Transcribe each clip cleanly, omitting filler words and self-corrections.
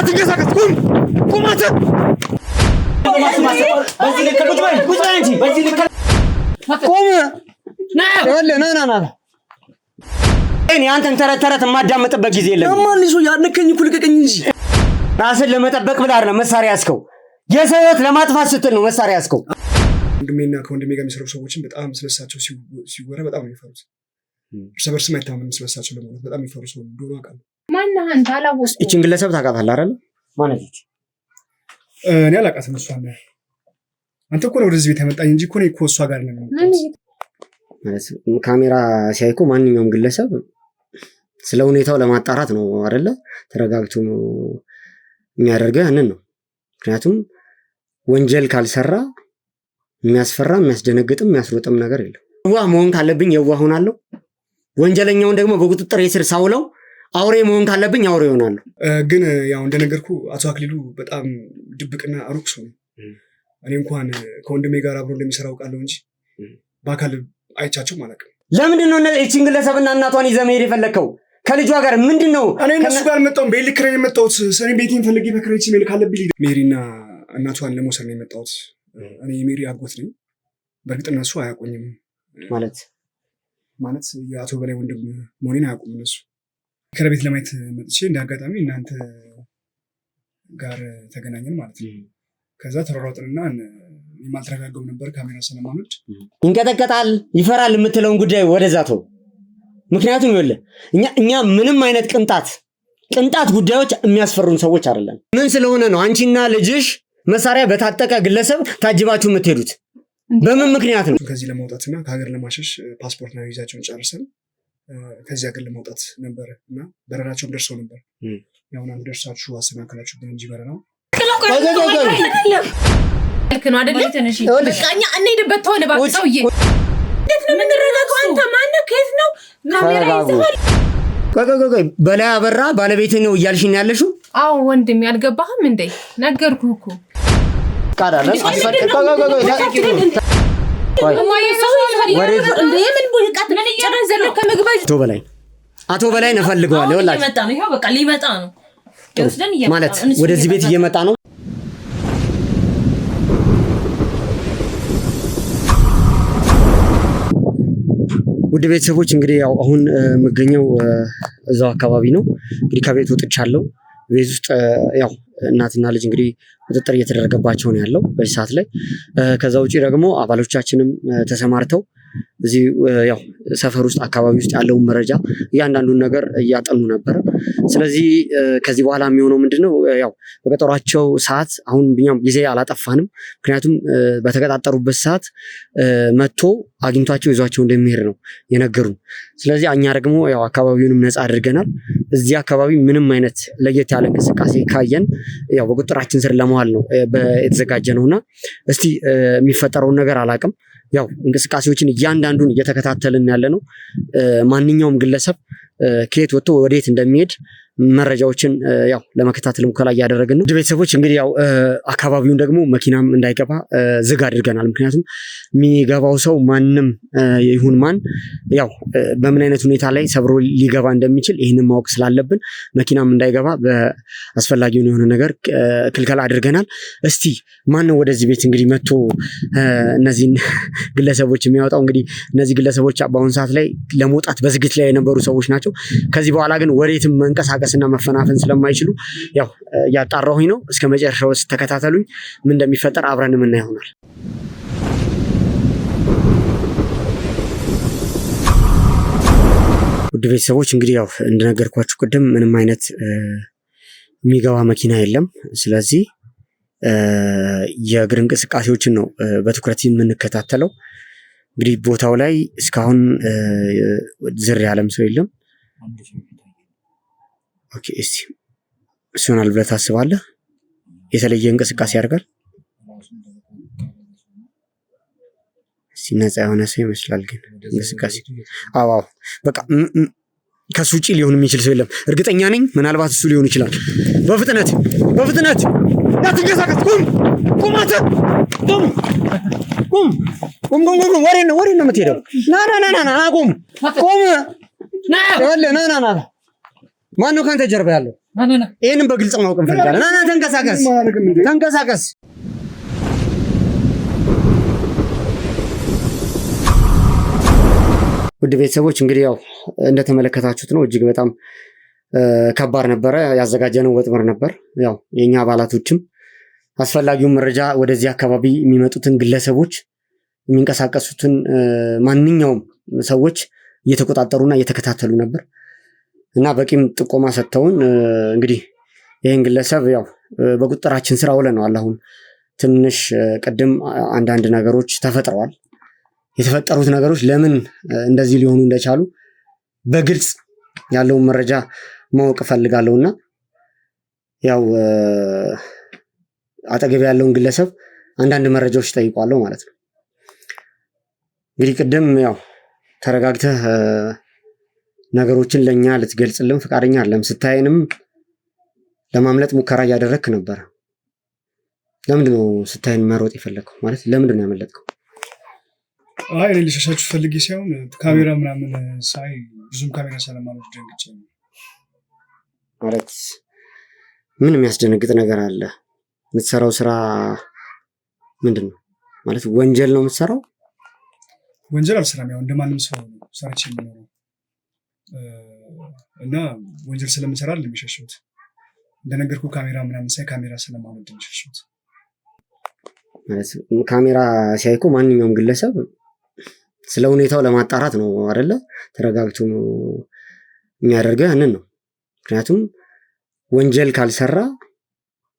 እንዳትንቀሳቀስ ቁም አንተ በዚህ ልክ ቁጭ በል እንጂ በዚህ ልክ ቁም ና እኔ አንተን ተረት የማዳመጥበት ጊዜ የለም ማን ይዞ ያነከኝ እኮ ልቀቀኝ እንጂ ራስን ለመጠበቅ ብለህ አይደለም መሳሪያ ያዝከው የሰው ህይወት ለማጥፋት ስትል ነው መሳሪያ ያዝከው ወንድሜና ከወንድሜ ጋር የሚሰሩ ሰዎችን በጣም ስለሳቸው ሲወራ በጣም ነው የሚፈሩት እርስ በርስ ማይታመን ስለሳቸው ለማለት በጣም የሚፈሩ ሰው እንደሆነ አውቃለሁ ማነህ አንተ አላወቅኩም እቺን ግለሰብ ታውቃታለህ አይደል ማን ነች እኔ አላውቃትም እሷን አንተ እኮ ነው ወደዚህ ቤት ያመጣኝ እንጂ እኮ ነው እኮ እሷ ጋር ነው ማለት ካሜራ ሲያይኮ ማንኛውም ግለሰብ ስለ ሁኔታው ለማጣራት ነው አይደለ ተረጋግቶ የሚያደርገው ያንን ነው ምክንያቱም ወንጀል ካልሰራ የሚያስፈራ የሚያስደነግጥም የሚያስሮጥም ነገር የለም የዋህ መሆን ካለብኝ የዋህ ሆናለሁ ወንጀለኛውን ደግሞ በቁጥጥር ስር ሳውለው አውሬ መሆን ካለብኝ አውሬ ሆናለሁ ግን ያው እንደነገርኩ አቶ አክሊሉ በጣም ድብቅና አሩቅ ሰው ነው እኔ እንኳን ከወንድሜ ጋር አብሮ እንደሚሰራው ቃለው እንጂ በአካል አይቻቸው ማለት ነው ለምንድን ነው እቺን ግለሰብና እናቷን ይዘህ መሄድ የፈለከው ከልጇ ጋር ምንድነው እኔ እነሱ ጋር መጣው በኤሌክትሪክ የመጣሁት ሰኔ ቤቴን ፈልጌ በክሬች ሜል ካለብኝ ሜሪና እናቷን ለመውሰድ ነው የመጣሁት እኔ የሜሪ አጎት ነኝ በእርግጥ እነሱ አያውቁኝም ማለት የአቶ በላይ ወንድም መሆኔን አያውቁም እነሱ ከረቤት ለማየት መጥቼ እንዳጋጣሚ እናንተ ጋር ተገናኘን ማለት ነው ከዛ ተሯሯጥንና የማልተረጋጋው ነበር ካሜራ ስለማመድ ይንቀጠቀጣል ይፈራል የምትለውን ጉዳይ ወደዛ ተው ምክንያቱም ይኸውልህ እኛ ምንም አይነት ቅንጣት ጉዳዮች የሚያስፈሩን ሰዎች አይደለም ምን ስለሆነ ነው አንቺና ልጅሽ መሳሪያ በታጠቀ ግለሰብ ታጅባችሁ የምትሄዱት በምን ምክንያት ነው ከዚህ ለማውጣትና ከሀገር ለማሸሽ ፓስፖርትና ቪዛቸውን ጨርሰን ከዚህ ሀገር ለማውጣት ነበር እና በረራቸውም ደርሰው ነበር ያው እናንተ ደርሳችሁ አሰናከላችሁ ግን እንጂ በረራው ልክ ነው አይደል ተነሺ በቃኛ እንሄድበት ተሆነ ባክ ሰውዬ እንዴት ነው የምንረጋጋው አንተ ማነህ ከየት ነው ካሜራ ይዘሃል ቆይ በላይ አበራ ባለቤቴ ነው እያልሽኝ ያለሽው አዎ ወንድም ያልገባህም እንዴ ነገርኩህ እኮ ካዳለ አቶ በላይ ነፈልገዋለሁ ሊመጣ ነው ማለት ወደዚህ ቤት እየመጣ ነው ውድ ቤተሰቦች እንግዲህ ያው አሁን የምገኘው እዛው አካባቢ ነው እንግዲህ ከቤት ወጥቻለሁ ቤት ውስጥ ያው እናትና ልጅ እንግዲህ ቁጥጥር እየተደረገባቸው ነው ያለው በዚህ ሰዓት ላይ ከዛ ውጪ ደግሞ አባሎቻችንም ተሰማርተው እዚህ ያው ሰፈር ውስጥ አካባቢ ውስጥ ያለው መረጃ እያንዳንዱን ነገር እያጠኑ ነበር ስለዚህ ከዚህ በኋላ የሚሆነው ምንድነው ያው በቀጠሯቸው ሰዓት አሁን ብኛም ጊዜ አላጠፋንም ምክንያቱም በተቀጣጠሩበት ሰዓት መጥቶ አግኝቷቸው ይዟቸው እንደሚሄድ ነው የነገሩን ስለዚህ እኛ ደግሞ ያው አካባቢውንም ነፃ አድርገናል እዚህ አካባቢ ምንም አይነት ለየት ያለ እንቅስቃሴ ካየን ያው በቁጥጥራችን ስር ለመዋል ነው የተዘጋጀ ነውና እስቲ የሚፈጠረውን ነገር አላቅም ያው እንቅስቃሴዎችን እያንዳንዱን እየተከታተልን ያለ ነው ማንኛውም ግለሰብ ከየት ወጥቶ ወዴት እንደሚሄድ መረጃዎችን ያው ለመከታተል ሙከራ ያደረግን ነው ቤተሰቦች እንግዲህ ያው አካባቢውን ደግሞ መኪናም እንዳይገባ ዝግ አድርገናል ምክንያቱም የሚገባው ሰው ማንንም ይሁን ማን ያው በምን አይነት ሁኔታ ላይ ሰብሮ ሊገባ እንደሚችል ይሄንን ማወቅ ስላለብን መኪናም እንዳይገባ በአስፈላጊው የሆነ ነገር ክልከላ አድርገናል እስቲ ማን ነው ወደዚህ ቤት እንግዲህ መጥቶ እነዚህን ግለሰቦች የሚያወጣው እንግዲህ እነዚህ ግለሰቦች በአሁኑ ሰዓት ላይ ለመውጣት በዝግጅት ላይ የነበሩ ሰዎች ናቸው ከዚህ በኋላ ግን ወዴትም መንቀሳቀስና መፈናፈን ስለማይችሉ ያው ያጣራሁኝ ነው እስከ መጨረሻው ተከታተሉኝ ምን እንደሚፈጠር አብረን ምን ይሆናል ውድ ቤተሰቦች እንግዲህ ያው እንደነገርኳችሁ ቅድም ምንም አይነት የሚገባ መኪና የለም ስለዚህ የእግር እንቅስቃሴዎችን ነው በትኩረት የምንከታተለው እንግዲህ ቦታው ላይ እስካሁን ዝር ያለም ሰው የለም ኦኬ እስቲ እሱናል ብለህ ታስባለህ የተለየ እንቅስቃሴ ያደርጋል ሲነጻ የሆነ ሰው ይመስላል ግን እንቅስቃሴ አዎ በቃ ከሱ ውጪ ሊሆን የሚችል ሰው የለም እርግጠኛ ነኝ ምናልባት እሱ ሊሆን ይችላል በፍጥነት እንዳትንቀሳቀስ ቁም አንተ ቁም ወሬ ነው የምትሄደው ና ቁም ና ማነው ካንተ ጀርባ ያለው ይሄንን በግልጽ ማወቅ እንፈልጋለን። ና ተንቀሳቀስ። ውድ ቤተሰቦች እንግዲህ ያው እንደተመለከታችሁት ነው። እጅግ በጣም ከባድ ነበረ። ያዘጋጀነው ወጥመር ነበር። ያው የኛ አባላቶችም አስፈላጊውን መረጃ ወደዚህ አካባቢ የሚመጡትን ግለሰቦች የሚንቀሳቀሱትን ማንኛውም ሰዎች እየተቆጣጠሩና እየተከታተሉ ነበር እና በቂም ጥቆማ ሰጥተውን እንግዲህ ይህን ግለሰብ ያው በቁጥጥራችን ስር አውለነዋል። አሁን ትንሽ ቅድም አንዳንድ ነገሮች ተፈጥረዋል። የተፈጠሩት ነገሮች ለምን እንደዚህ ሊሆኑ እንደቻሉ በግልጽ ያለውን መረጃ ማወቅ እፈልጋለሁና ያው አጠገብ ያለውን ግለሰብ አንዳንድ መረጃዎች ጠይቋለሁ ማለት ነው። እንግዲህ ቅድም ያው ተረጋግተህ ነገሮችን ለኛ ልትገልጽልን ፈቃደኛ አይደለም። ስታየንም ለማምለጥ ሙከራ እያደረግክ ነበር። ለምንድን ነው ስታየን መሮጥ የፈለግከው? ማለት ለምንድን ነው ያመለጥከው? አይ እኔ ልሸሻችሁ ፈልጌ ሳይሆን ካሜራ ምናምን ሳይ ብዙም ካሜራ ስለማለት ደንግጬ ነው። ማለት ምን የሚያስደነግጥ ነገር አለ? የምትሰራው ስራ ምንድን ነው? ማለት ወንጀል ነው የምትሰራው? ወንጀል አልሰራም። ያው እንደማንም ሰው ሰርቼ የምኖረው እና ወንጀል ስለምሰራ ለሚሸሹት እንደነገርኩ ካሜራ ምናምን ሳይ ካሜራ ስለማለት የሚሸሹት። ማለት ካሜራ ሲያይኮ ማንኛውም ግለሰብ ስለ ሁኔታው ለማጣራት ነው አይደለ? ተረጋግቶ የሚያደርገው ያንን ነው። ምክንያቱም ወንጀል ካልሰራ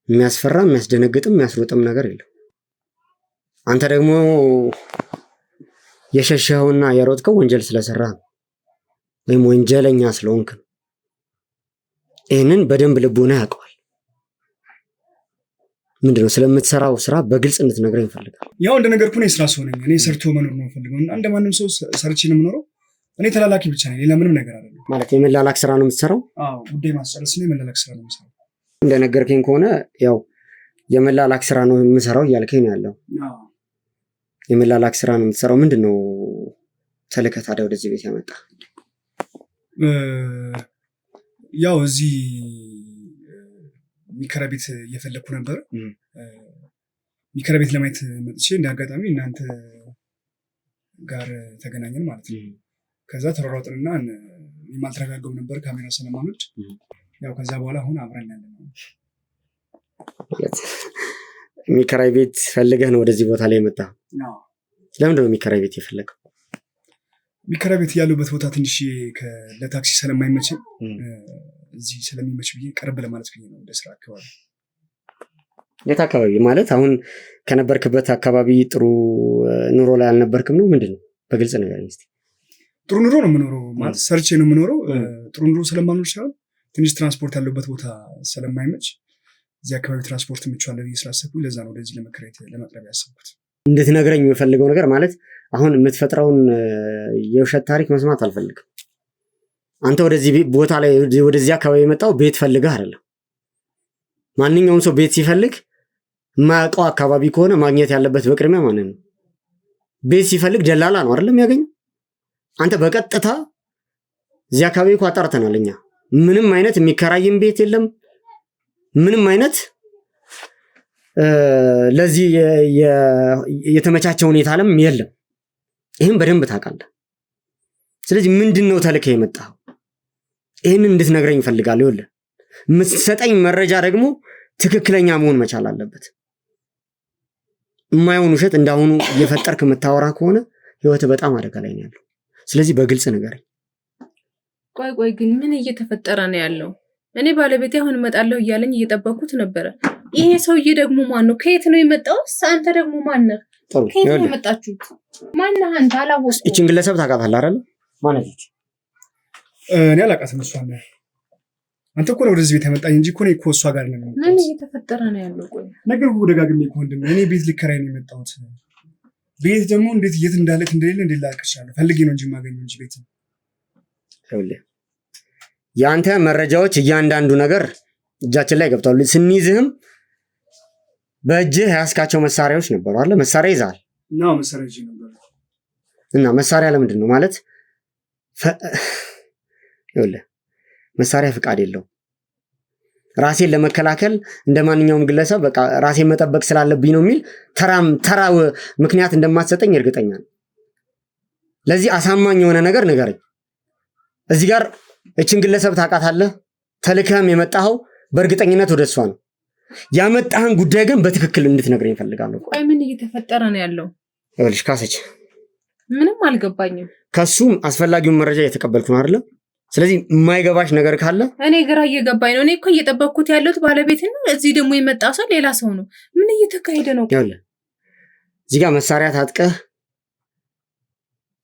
የሚያስፈራ የሚያስደነግጥም የሚያስሮጥም ነገር የለም። አንተ ደግሞ የሸሸኸውና የሮጥከው ወንጀል ስለሰራ ነው፣ ወይም ወንጀለኛ ስለሆንክ ነው። ይህንን በደንብ ልቦና ያውቀዋል። ምንድነው ስለምትሰራው ስራ በግልጽ እንድትነግረኝ ይፈልጋል። ያው እንደነገርኩህ እኔ ስራ ሰው ነኝ። እኔ ሰርቶ መኖር ነው ፈልገው። እንደማንም ሰው ሰርቼ ነው የምኖረው። እኔ ተላላኪ ብቻ ነኝ፣ ሌላ ምንም ነገር አይደለም። ማለት የመላላክ ስራ ነው የምትሰራው? አዎ፣ ጉዳይ ማስጨረስ ነው፣ የመላላክ ስራ ነው የምሰራው። እንደነገርከኝ ከሆነ ያው የመላላክ ስራ ነው የምሰራው እያልከኝ ነው ያለው። አዎ፣ የመላላክ ስራ ነው የምትሰራው። ምንድነው ተልከህ ታዲያ ወደዚህ ቤት ያመጣ? ያው እዚህ ሚከራ ቤት እየፈለግኩ ነበር። ሚከራ ቤት ለማየት መጥቼ እንደ አጋጣሚ እናንተ ጋር ተገናኘን ማለት ነው። ከዛ ተሯሯጥንና የማልተረጋገው ነበር ካሜራ ስለማንወድ። ያው ከዛ በኋላ አሁን አብረን ያለ ነው። ሚከራይ ቤት ፈልገህ ነው ወደዚህ ቦታ ላይ የመጣ? ለምንድን ነው ሚከራይ ቤት የፈለገው? ሚከራይ ቤት ያለበት ቦታ ትንሽ ለታክሲ ስለማይመችም እዚህ ስለሚመች ብዬ ቀረብ ለማለት ብዬ ነው ወደ ስራ አካባቢ። የት አካባቢ ማለት? አሁን ከነበርክበት አካባቢ ጥሩ ኑሮ ላይ አልነበርክም ነው? ምንድን ነው በግልጽ ነገር እስኪ። ጥሩ ኑሮ ነው የምኖረው፣ ማለት ሰርቼ ነው የምኖረው። ጥሩ ኑሮ ስለማኖር ሳይሆን ትንሽ ትራንስፖርት ያለበት ቦታ ስለማይመች እዚህ አካባቢ ትራንስፖርት ምቹ ብዬ ስላሰብኩኝ ለዛ ነው ወደዚህ ለመቅረብ ያሰብኩት። እንድትነግረኝ የምፈልገው ነገር ማለት አሁን የምትፈጥረውን የውሸት ታሪክ መስማት አልፈልግም። አንተ ወደዚህ ቦታ ላይ ወደዚህ አካባቢ የመጣው ቤት ፈልገህ አይደለም። ማንኛውም ሰው ቤት ሲፈልግ የማያውቀው አካባቢ ከሆነ ማግኘት ያለበት በቅድሚያ ማለት ነው ቤት ሲፈልግ ደላላ ነው አይደለም ያገኘው። አንተ በቀጥታ እዚህ አካባቢ እኮ አጣርተናል እኛ። ምንም አይነት የሚከራይም ቤት የለም። ምንም አይነት ለዚህ የተመቻቸ ሁኔታ አለም የለም። ይህም በደንብ ታውቃለህ። ስለዚህ ምንድነው ተልከህ የመጣው? ይህንን እንድትነግረኝ እፈልጋለሁ። ይኸውልህ የምትሰጠኝ መረጃ ደግሞ ትክክለኛ መሆን መቻል አለበት። የማይሆን ውሸት እንዳሁኑ እየፈጠርክ የምታወራ ከሆነ ህይወት በጣም አደጋ ላይ ነው ያለው። ስለዚህ በግልጽ ንገረኝ። ቆይ ግን ምን እየተፈጠረ ነው ያለው? እኔ ባለቤቴ አሁን እመጣለሁ እያለኝ እየጠበኩት ነበረ። ይሄ ሰውዬ ደግሞ ማን ነው? ከየት ነው የመጣው? አንተ ደግሞ ማን ነህ? ከየት ነው የመጣችሁት? ማን ነህ አንተ? አላወቅኩም። እቺን ግለሰብ ታውቃታለህ አይደል? ማነች? እኔ አላውቃትም። እሷን አንተ እኮ ነው ወደዚህ ቤት ያመጣኝ እንጂ እኮ እኔ እሷ ጋር ነኝ። ምን እየተፈጠረ ነው ያለው? ቆይ ነገርኩህ ደጋግሜ እኮ ወንድሜ፣ እኔ ቤት ልከራይ ነው የመጣሁት። ቤት ደግሞ እንዴት የት እንዳለት እንደሌለ እንዴት ላውቅሻለሁ? ፈልጌ ነው እንጂ የማገኘው እንጂ ቤት ነው። ይኸውልህ የአንተ መረጃዎች እያንዳንዱ ነገር እጃችን ላይ ገብተዋል። ስንይዝህም በእጅህ ያስካቸው መሳሪያዎች ነበሩ አለ። መሳሪያ ይዛል ነው? መሳሪያ ይዤ ነበር። እና መሳሪያ ለምንድን ነው ማለት? ይኸውልህ መሳሪያ ፍቃድ የለውም። ራሴን ለመከላከል እንደማንኛውም ግለሰብ በቃ ራሴን መጠበቅ ስላለብኝ ነው የሚል ተራ ምክንያት እንደማትሰጠኝ እርግጠኛ ነኝ። ለዚህ አሳማኝ የሆነ ነገር ንገረኝ። እዚህ ጋር እችን ግለሰብ ታውቃታለህ? ተልከህም የመጣኸው በእርግጠኝነት ወደ እሷ ነው። ያመጣህን ጉዳይ ግን በትክክል እንድትነግረኝ እፈልጋለሁ። ቆይ ምን እየተፈጠረ ነው ያለው? ይኸውልሽ ካሰች ምንም አልገባኝም። ከሱም አስፈላጊውን መረጃ እየተቀበልኩ ነው አይደለ? ስለዚህ የማይገባሽ ነገር ካለ እኔ ግራ እየገባኝ ነው። እኔ እኮ እየጠበቅኩት ያለሁት ባለቤትና እዚህ ደግሞ የመጣ ሰው ሌላ ሰው ነው። ምን እየተካሄደ ነው? ይኸውልህ እዚህ ጋር መሳሪያ ታጥቀህ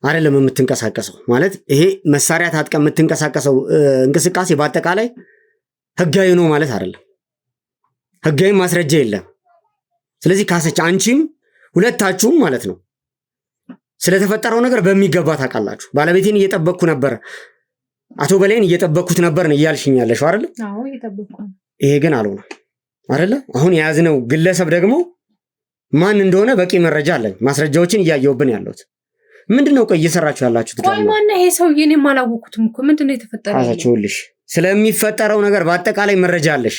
አይደለም የምትንቀሳቀሰው። ማለት ይሄ መሳሪያ ታጥቀህ የምትንቀሳቀሰው እንቅስቃሴ በአጠቃላይ ህጋዊ ነው ማለት አይደለም። ህጋዊ ማስረጃ የለም። ስለዚህ ካሰች አንቺም ሁለታችሁም ማለት ነው ስለተፈጠረው ነገር በሚገባ ታውቃላችሁ። ባለቤቴን እየጠበቅኩ ነበር፣ አቶ በላይን እየጠበቅኩት ነበር ነው እያልሽኝ ያለሽው አይደለ? አዎ እየጠበቅኩ ነው። ይሄ ግን አልሆነም አይደለ? አሁን የያዝነው ግለሰብ ደግሞ ማን እንደሆነ በቂ መረጃ አለኝ። ማስረጃዎችን እያየሁብን ያለሁት ምንድነው? ቆይ እየሰራችሁ ያላችሁት ቆይ ማነው ይሄ ሰውዬ? እኔም አላወኩትም እኮ ምንድነው የተፈጠረው? አሳችሁልሽ ስለሚፈጠረው ነገር በአጠቃላይ መረጃ አለሽ።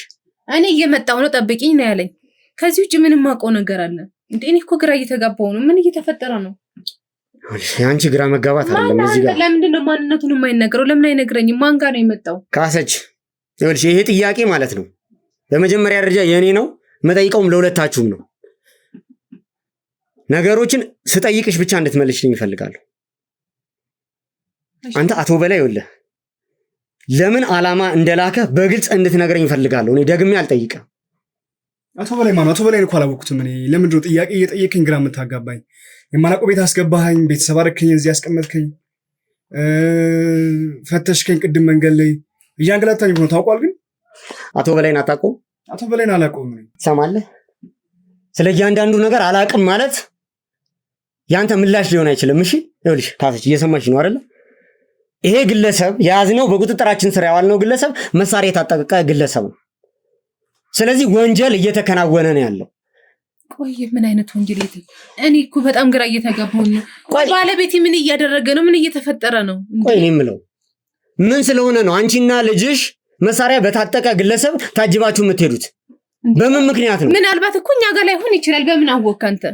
እኔ እየመጣሁ ነው ጠብቂኝ ነው ያለኝ። ከዚህ ውጭ ምንም ማውቀው ነገር አለ እንዴ? እኔ እኮ ግራ እየተጋባሁ ነው። ምን እየተፈጠረ ነው? አንቺ ግራ መጋባት አይደለም እዚህ ጋር። ለምንድን ነው ማንነቱን የማይነግረው? ለምን አይነግረኝም? ማን ጋር ነው የመጣው? ካሰች ይኸውልሽ ይሄ ጥያቄ ማለት ነው በመጀመሪያ ደረጃ የኔ ነው፣ መጠይቀውም ለሁለታችሁም ነው። ነገሮችን ስጠይቅሽ ብቻ እንድትመልሽልኝ እፈልጋለሁ። አንተ አቶ በላይ ይኸውልህ ለምን ዓላማ እንደላከ በግልጽ እንድትነግረኝ እፈልጋለሁ። እኔ ደግሜ አልጠይቅም። አቶ በላይ ማነው? አቶ በላይ እኮ አላወቅሁትም። እኔ ለምንድን ነው ጥያቄ እየጠየቅኝ ግራ የምታጋባኝ? የማላውቀው ቤት አስገባኸኝ፣ ቤተሰብ አደረክኝ፣ እዚህ አስቀመጥከኝ፣ ፈተሽከኝ፣ ቅድም መንገድ ላይ እያንገላታኝ ሆኖ ታውቋል። ግን አቶ በላይን አታውቀውም? አቶ በላይን አላውቀውም። ትሰማለህ? ስለ እያንዳንዱ ነገር አላውቅም ማለት ያንተ ምላሽ ሊሆን አይችልም። እሺ ይኸውልሽ ካሰች እየሰማሽ ነው አይደለ? ይሄ ግለሰብ የያዝነው በቁጥጥራችን ስር ያዋልነው ግለሰብ መሳሪያ የታጠቀ ግለሰብ ነው። ስለዚህ ወንጀል እየተከናወነ ነው ያለው። ቆይ ምን አይነት ወንጀል? እኔ እኮ በጣም ግራ እየተጋባሁ ነው። ቆይ ባለቤቴ ምን እያደረገ ነው? ምን እየተፈጠረ ነው? ቆይ እኔ የምለው ምን ስለሆነ ነው አንቺና ልጅሽ መሳሪያ በታጠቀ ግለሰብ ታጅባችሁ የምትሄዱት? በምን ምክንያት ነው? ምናልባት እኮ እኛ ጋር ላይሆን ይችላል። በምን አወቅህ አንተ?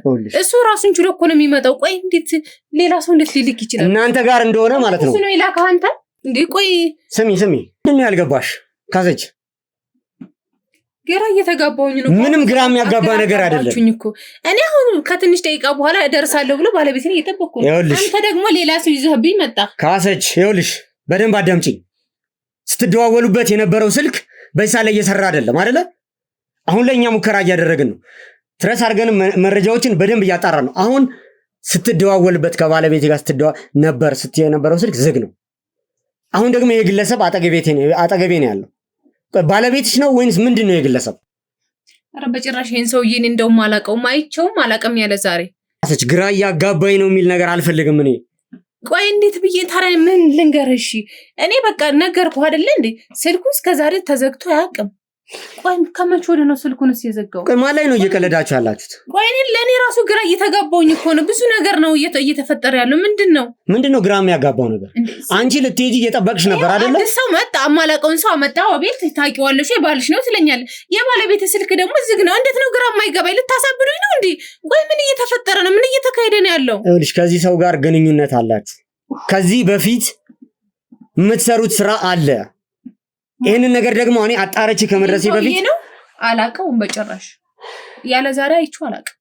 እሱ ራሱን ችሎ እኮ ነው የሚመጣው። ቆይ እንዴት ሌላ ሰው እንዴት ሊልክ ይችላል? እናንተ ጋር እንደሆነ ማለት ነው። እሱ ነው የላከህ አንተ እንዴ? ቆይ ስሚ ምንድን ነው ያልገባሽ ካሰች? ግራ እየተጋባሁኝ ነው። ምንም ግራ የሚያጋባ ነገር አይደለም እኮ እኔ አሁን ከትንሽ ደቂቃ በኋላ እደርሳለሁ ብሎ ባለቤቴን እየጠበቅኩ ነው። አንተ ደግሞ ሌላ ሰው ይዘህብኝ መጣ። ካሰች ይኸውልሽ በደንብ አዳምጪኝ። ስትደዋወሉበት የነበረው ስልክ በዛ ላይ እየሰራ አይደለም አይደለ? አሁን ላይ እኛ ሙከራ እያደረግን ነው። ትረስ አድርገን መረጃዎችን በደንብ እያጣራ ነው። አሁን ስትደዋወልበት ከባለቤት ጋር ነበር ስትይ የነበረው ስልክ ዝግ ነው። አሁን ደግሞ ይሄ ግለሰብ አጠገቤ ነው ያለው። ባለቤትሽ ነው ወይንስ ምንድን ነው የግለሰብ? ኧረ በጭራሽ ይሄን ሰውዬ እኔ እንደውም አላውቀውም፣ አይቼውም አላውቅም ያለ ዛሬ ካሰች ግራ እያጋባኝ ነው የሚል ነገር አልፈልግም እኔ። ቆይ እንዴት ብዬ ታዲያ ምን ልንገርህ? እሺ እኔ በቃ ነገርኩህ አይደለ እንዴ? ስልኩ እስከዛሬ ተዘግቶ አያውቅም። ቆይ ከመቼ ወደ ነው ስልኩንስ የዘጋው? ቆይ ማን ላይ ነው እየቀለዳችሁ ያላችሁት? ቆይ ለእኔ ራሱ ግራ እየተጋባውኝ እኮ ነው። ብዙ ነገር ነው እየተፈጠረ ያለው። ምንድን ነው ግራ የሚያጋባው ነገር? አንቺ ልትሄጂ እየጠበቅሽ ነበር አይደለ? አንድ ሰው መጣ፣ አማላቀውን ሰው መጣ። ቤት ታውቂዋለሽ ወይ ባልሽ ነው ትለኛለህ። የባለቤት ስልክ ደግሞ ዝግ ነው። እንዴት ነው ግራ የማይገባኝ? ልታሳብዱኝ ነው እንዴ? ቆይ ምን እየተፈጠረ ነው? ምን እየተካሄደ ነው ያለው? ይኸውልሽ ከዚህ ሰው ጋር ግንኙነት አላችሁ። ከዚህ በፊት የምትሰሩት ስራ አለ። ይህንን ነገር ደግሞ እኔ አጣርቼ ከመድረሴ በፊት ነው አላውቀውም በጭራሽ። ያለ ዛሬ አይቼው አላውቅም።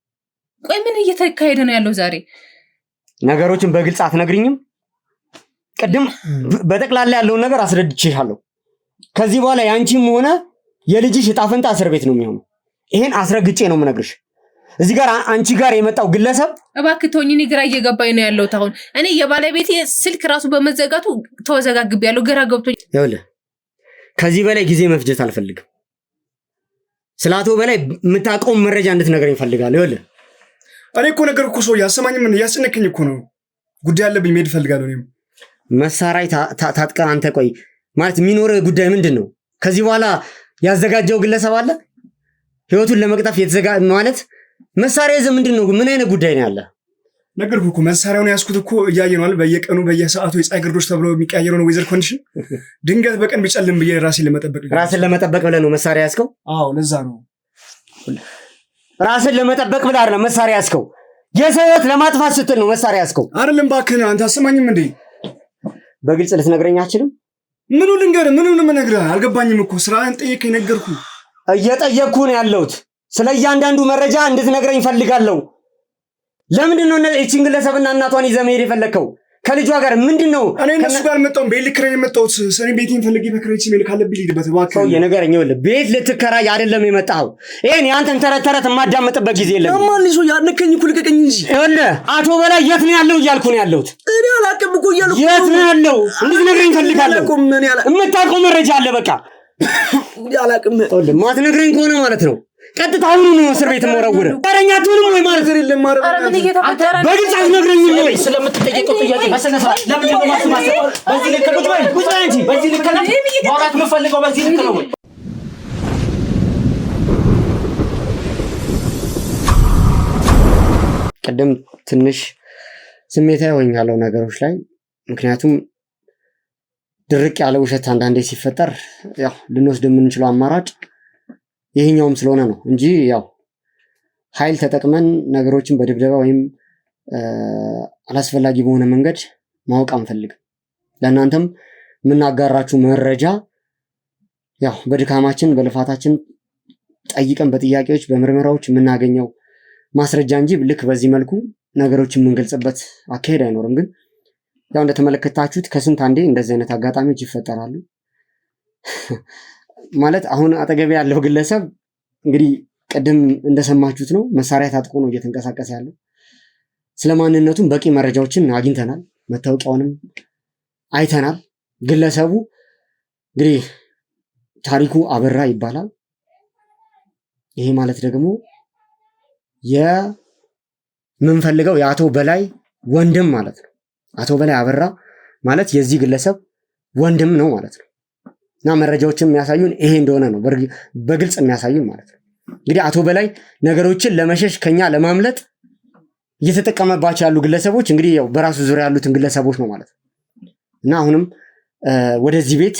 ቆይ ምን እየተካሄደ ነው ያለው ዛሬ? ነገሮችን በግልጽ አትነግሪኝም? ቅድም በጠቅላላ ያለውን ነገር አስረድቼሻለሁ። ከዚህ በኋላ ያንቺም ሆነ የልጅሽ ዕጣ ፈንታ እስር ቤት ነው የሚሆነው። ይሄን አስረግጬ ነው የምነግርሽ። እዚህ ጋር አንቺ ጋር የመጣው ግለሰብ እባክህ ተወኝ። እኔ ግራ እየገባኝ ነው ያለሁት። አሁን እኔ የባለቤቴ ስልክ ራሱ በመዘጋቱ ተወዘጋግቤያለሁ። ግራ ገብቶኝ ይኸውልህ ከዚህ በላይ ጊዜ መፍጀት አልፈልግም። ስለ አቶ በላይ የምታውቀውን መረጃ እንድትነግረኝ እፈልጋለሁ። ይኸውልህ እኔ እኮ ነገርኩህ እኮ ሰውዬ፣ አሰማኝም። እያስጨነቀኝ እኮ ነው። ጉዳይ አለብኝ፣ መሄድ እፈልጋለሁ። እኔም መሳሪያ ታጥቀህ አንተ ቆይ ማለት የሚኖርህ ጉዳይ ምንድን ነው? ከዚህ በኋላ ያዘጋጀው ግለሰብ አለ ህይወቱን ለመቅጠፍ የተዘጋ ማለት መሳሪያ ይዘህ ምንድን ነው? ምን አይነት ጉዳይ ነው ያለ? ነገርኩህ እኮ መሳሪያውን ያዝኩት እኮ እያየህ ነው አይደል? በየቀኑ በየሰዓቱ የፀሐይ ግርዶሽ ተብሎ የሚቀያየረው ነው ዌዘር ኮንዲሽን። ድንገት በቀን ቢጨልም ብዬ ራስን ለመጠበቅ ብለህ ነው መሳሪያ ያዝከው? አዎ ለዛ ነው። ራስን ለመጠበቅ ብለህ አይደለም መሳሪያ ያዝከው፣ የሰው ሕይወት ለማጥፋት ስትል ነው መሳሪያ ያዝከው። አይደለም እባክህን አንተ አሰማኝም እንዴ? በግልጽ ልትነግረኝ አትችልም? ምኑ ልንገርህ? ምኑን የምነግርህ አልገባኝም እኮ። ስራህን ጠየቀኝ ነገርኩህ። እየጠየቅኩህ ነው ያለሁት። ስለ እያንዳንዱ መረጃ እንድትነግረኝ ፈልጋለሁ። ለምንድን ነው እቺን ግለሰብና እናቷን ይዘህ መሄድ የፈለግከው? ከልጇ ጋር ምንድን ነው? እኔ እነሱ ጋር መጣሁም ቤት ልከራይ የመጣሁት እኔ ቤቴን ፈልጌ በክራይ ሲሜል ካለብኝ ልሂድበት እባክህ። ሰውዬ ንገረኝ። ይኸውልህ ቤት ልትከራይ አይደለም የመጣኸው። ይሄን የአንተን ተረት የማዳመጥበት ጊዜ የለም። ማን ይዞ ያነከኝ እኮ ልቀቀኝ እንጂ። ይኸውልህ አቶ በላይ የት ነው ያለው እያልኩ ነው ያለሁት። እኔ አላውቅም እኮ እያልኩ የት ነው ያለው እንድትነግረኝ ፈልጋለሁ። የምታውቀው መረጃ አለ በቃ። አላውቅም። ይኸውልህ ማትነግረኝ ከሆነ ማለት ነው ቀጥታ አሁኑ ነው እስር ቤት መወረውረ። አረኛ አትሆንም ወይ ማለት አይደለም? በግልጽ አትነግረኝም ወይ? ስለምትጠየቀው ጥያቄ በሰነሰራት ለምን ነው ማስማሰብ? በዚህ ልክ ነው ወይ? ቁጭ በይ እንጂ በዚህ ልክ ነው ማውራት የምፈልገው በዚህ ልክ ነው ወይ? ቅድም ትንሽ ስሜታዊ ሆኛለሁ ነገሮች ላይ። ምክንያቱም ድርቅ ያለ ውሸት አንዳንዴ ሲፈጠር ያው ልንወስድ የምንችለው አማራጭ ይሄኛውም ስለሆነ ነው እንጂ ያው ኃይል ተጠቅመን ነገሮችን በድብደባ ወይም አላስፈላጊ በሆነ መንገድ ማወቅ አንፈልግም። ለእናንተም የምናጋራችሁ መረጃ ያው በድካማችን በልፋታችን ጠይቀን በጥያቄዎች በምርመራዎች የምናገኘው ማስረጃ እንጂ ልክ በዚህ መልኩ ነገሮችን የምንገልጽበት አካሄድ አይኖርም። ግን ያው እንደተመለከታችሁት ከስንት አንዴ እንደዚህ አይነት አጋጣሚዎች ይፈጠራሉ። ማለት አሁን አጠገቤ ያለው ግለሰብ እንግዲህ ቅድም እንደሰማችሁት ነው፣ መሳሪያ ታጥቆ ነው እየተንቀሳቀሰ ያለው። ስለማንነቱም በቂ መረጃዎችን አግኝተናል፣ መታወቂያውንም አይተናል። ግለሰቡ እንግዲህ ታሪኩ አበራ ይባላል። ይሄ ማለት ደግሞ የምንፈልገው የአቶ በላይ ወንድም ማለት ነው። አቶ በላይ አበራ ማለት የዚህ ግለሰብ ወንድም ነው ማለት ነው። እና መረጃዎችን የሚያሳዩን ይሄ እንደሆነ ነው በግልጽ የሚያሳዩን ማለት ነው። እንግዲህ አቶ በላይ ነገሮችን ለመሸሽ ከኛ ለማምለጥ እየተጠቀመባቸው ያሉ ግለሰቦች እንግዲህ ያው በራሱ ዙሪያ ያሉትን ግለሰቦች ነው ማለት ነው። እና አሁንም ወደዚህ ቤት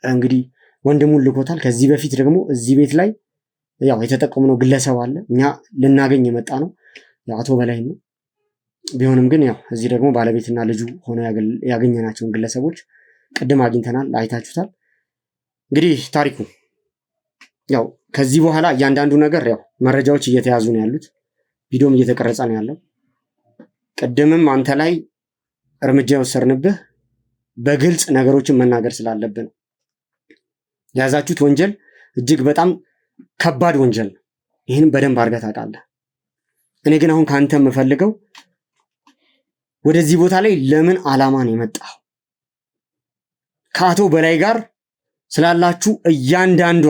እንግዲህ ወንድሙን ልኮታል። ከዚህ በፊት ደግሞ እዚህ ቤት ላይ ያው የተጠቀምነው ግለሰብ አለ። እኛ ልናገኝ የመጣ ነው ያው አቶ በላይ ነው። ቢሆንም ግን ያው እዚህ ደግሞ ባለቤትና ልጁ ሆነው ያገኘናቸውን ግለሰቦች ቅድም አግኝተናል፣ አይታችሁታል። እንግዲህ ታሪኩ ያው ከዚህ በኋላ እያንዳንዱ ነገር ያው መረጃዎች እየተያዙ ነው ያሉት፣ ቪዲዮም እየተቀረጸ ነው ያለው። ቅድምም አንተ ላይ እርምጃ የወሰድንብህ በግልጽ ነገሮችን መናገር ስላለብን የያዛችሁት ወንጀል እጅግ በጣም ከባድ ወንጀል ነው። ይህንም በደንብ አድርገህ ታውቃለህ። እኔ ግን አሁን ከአንተ የምፈልገው ወደዚህ ቦታ ላይ ለምን ዓላማ ነው የመጣው? ከአቶ በላይ ጋር ስላላችሁ እያንዳንዷ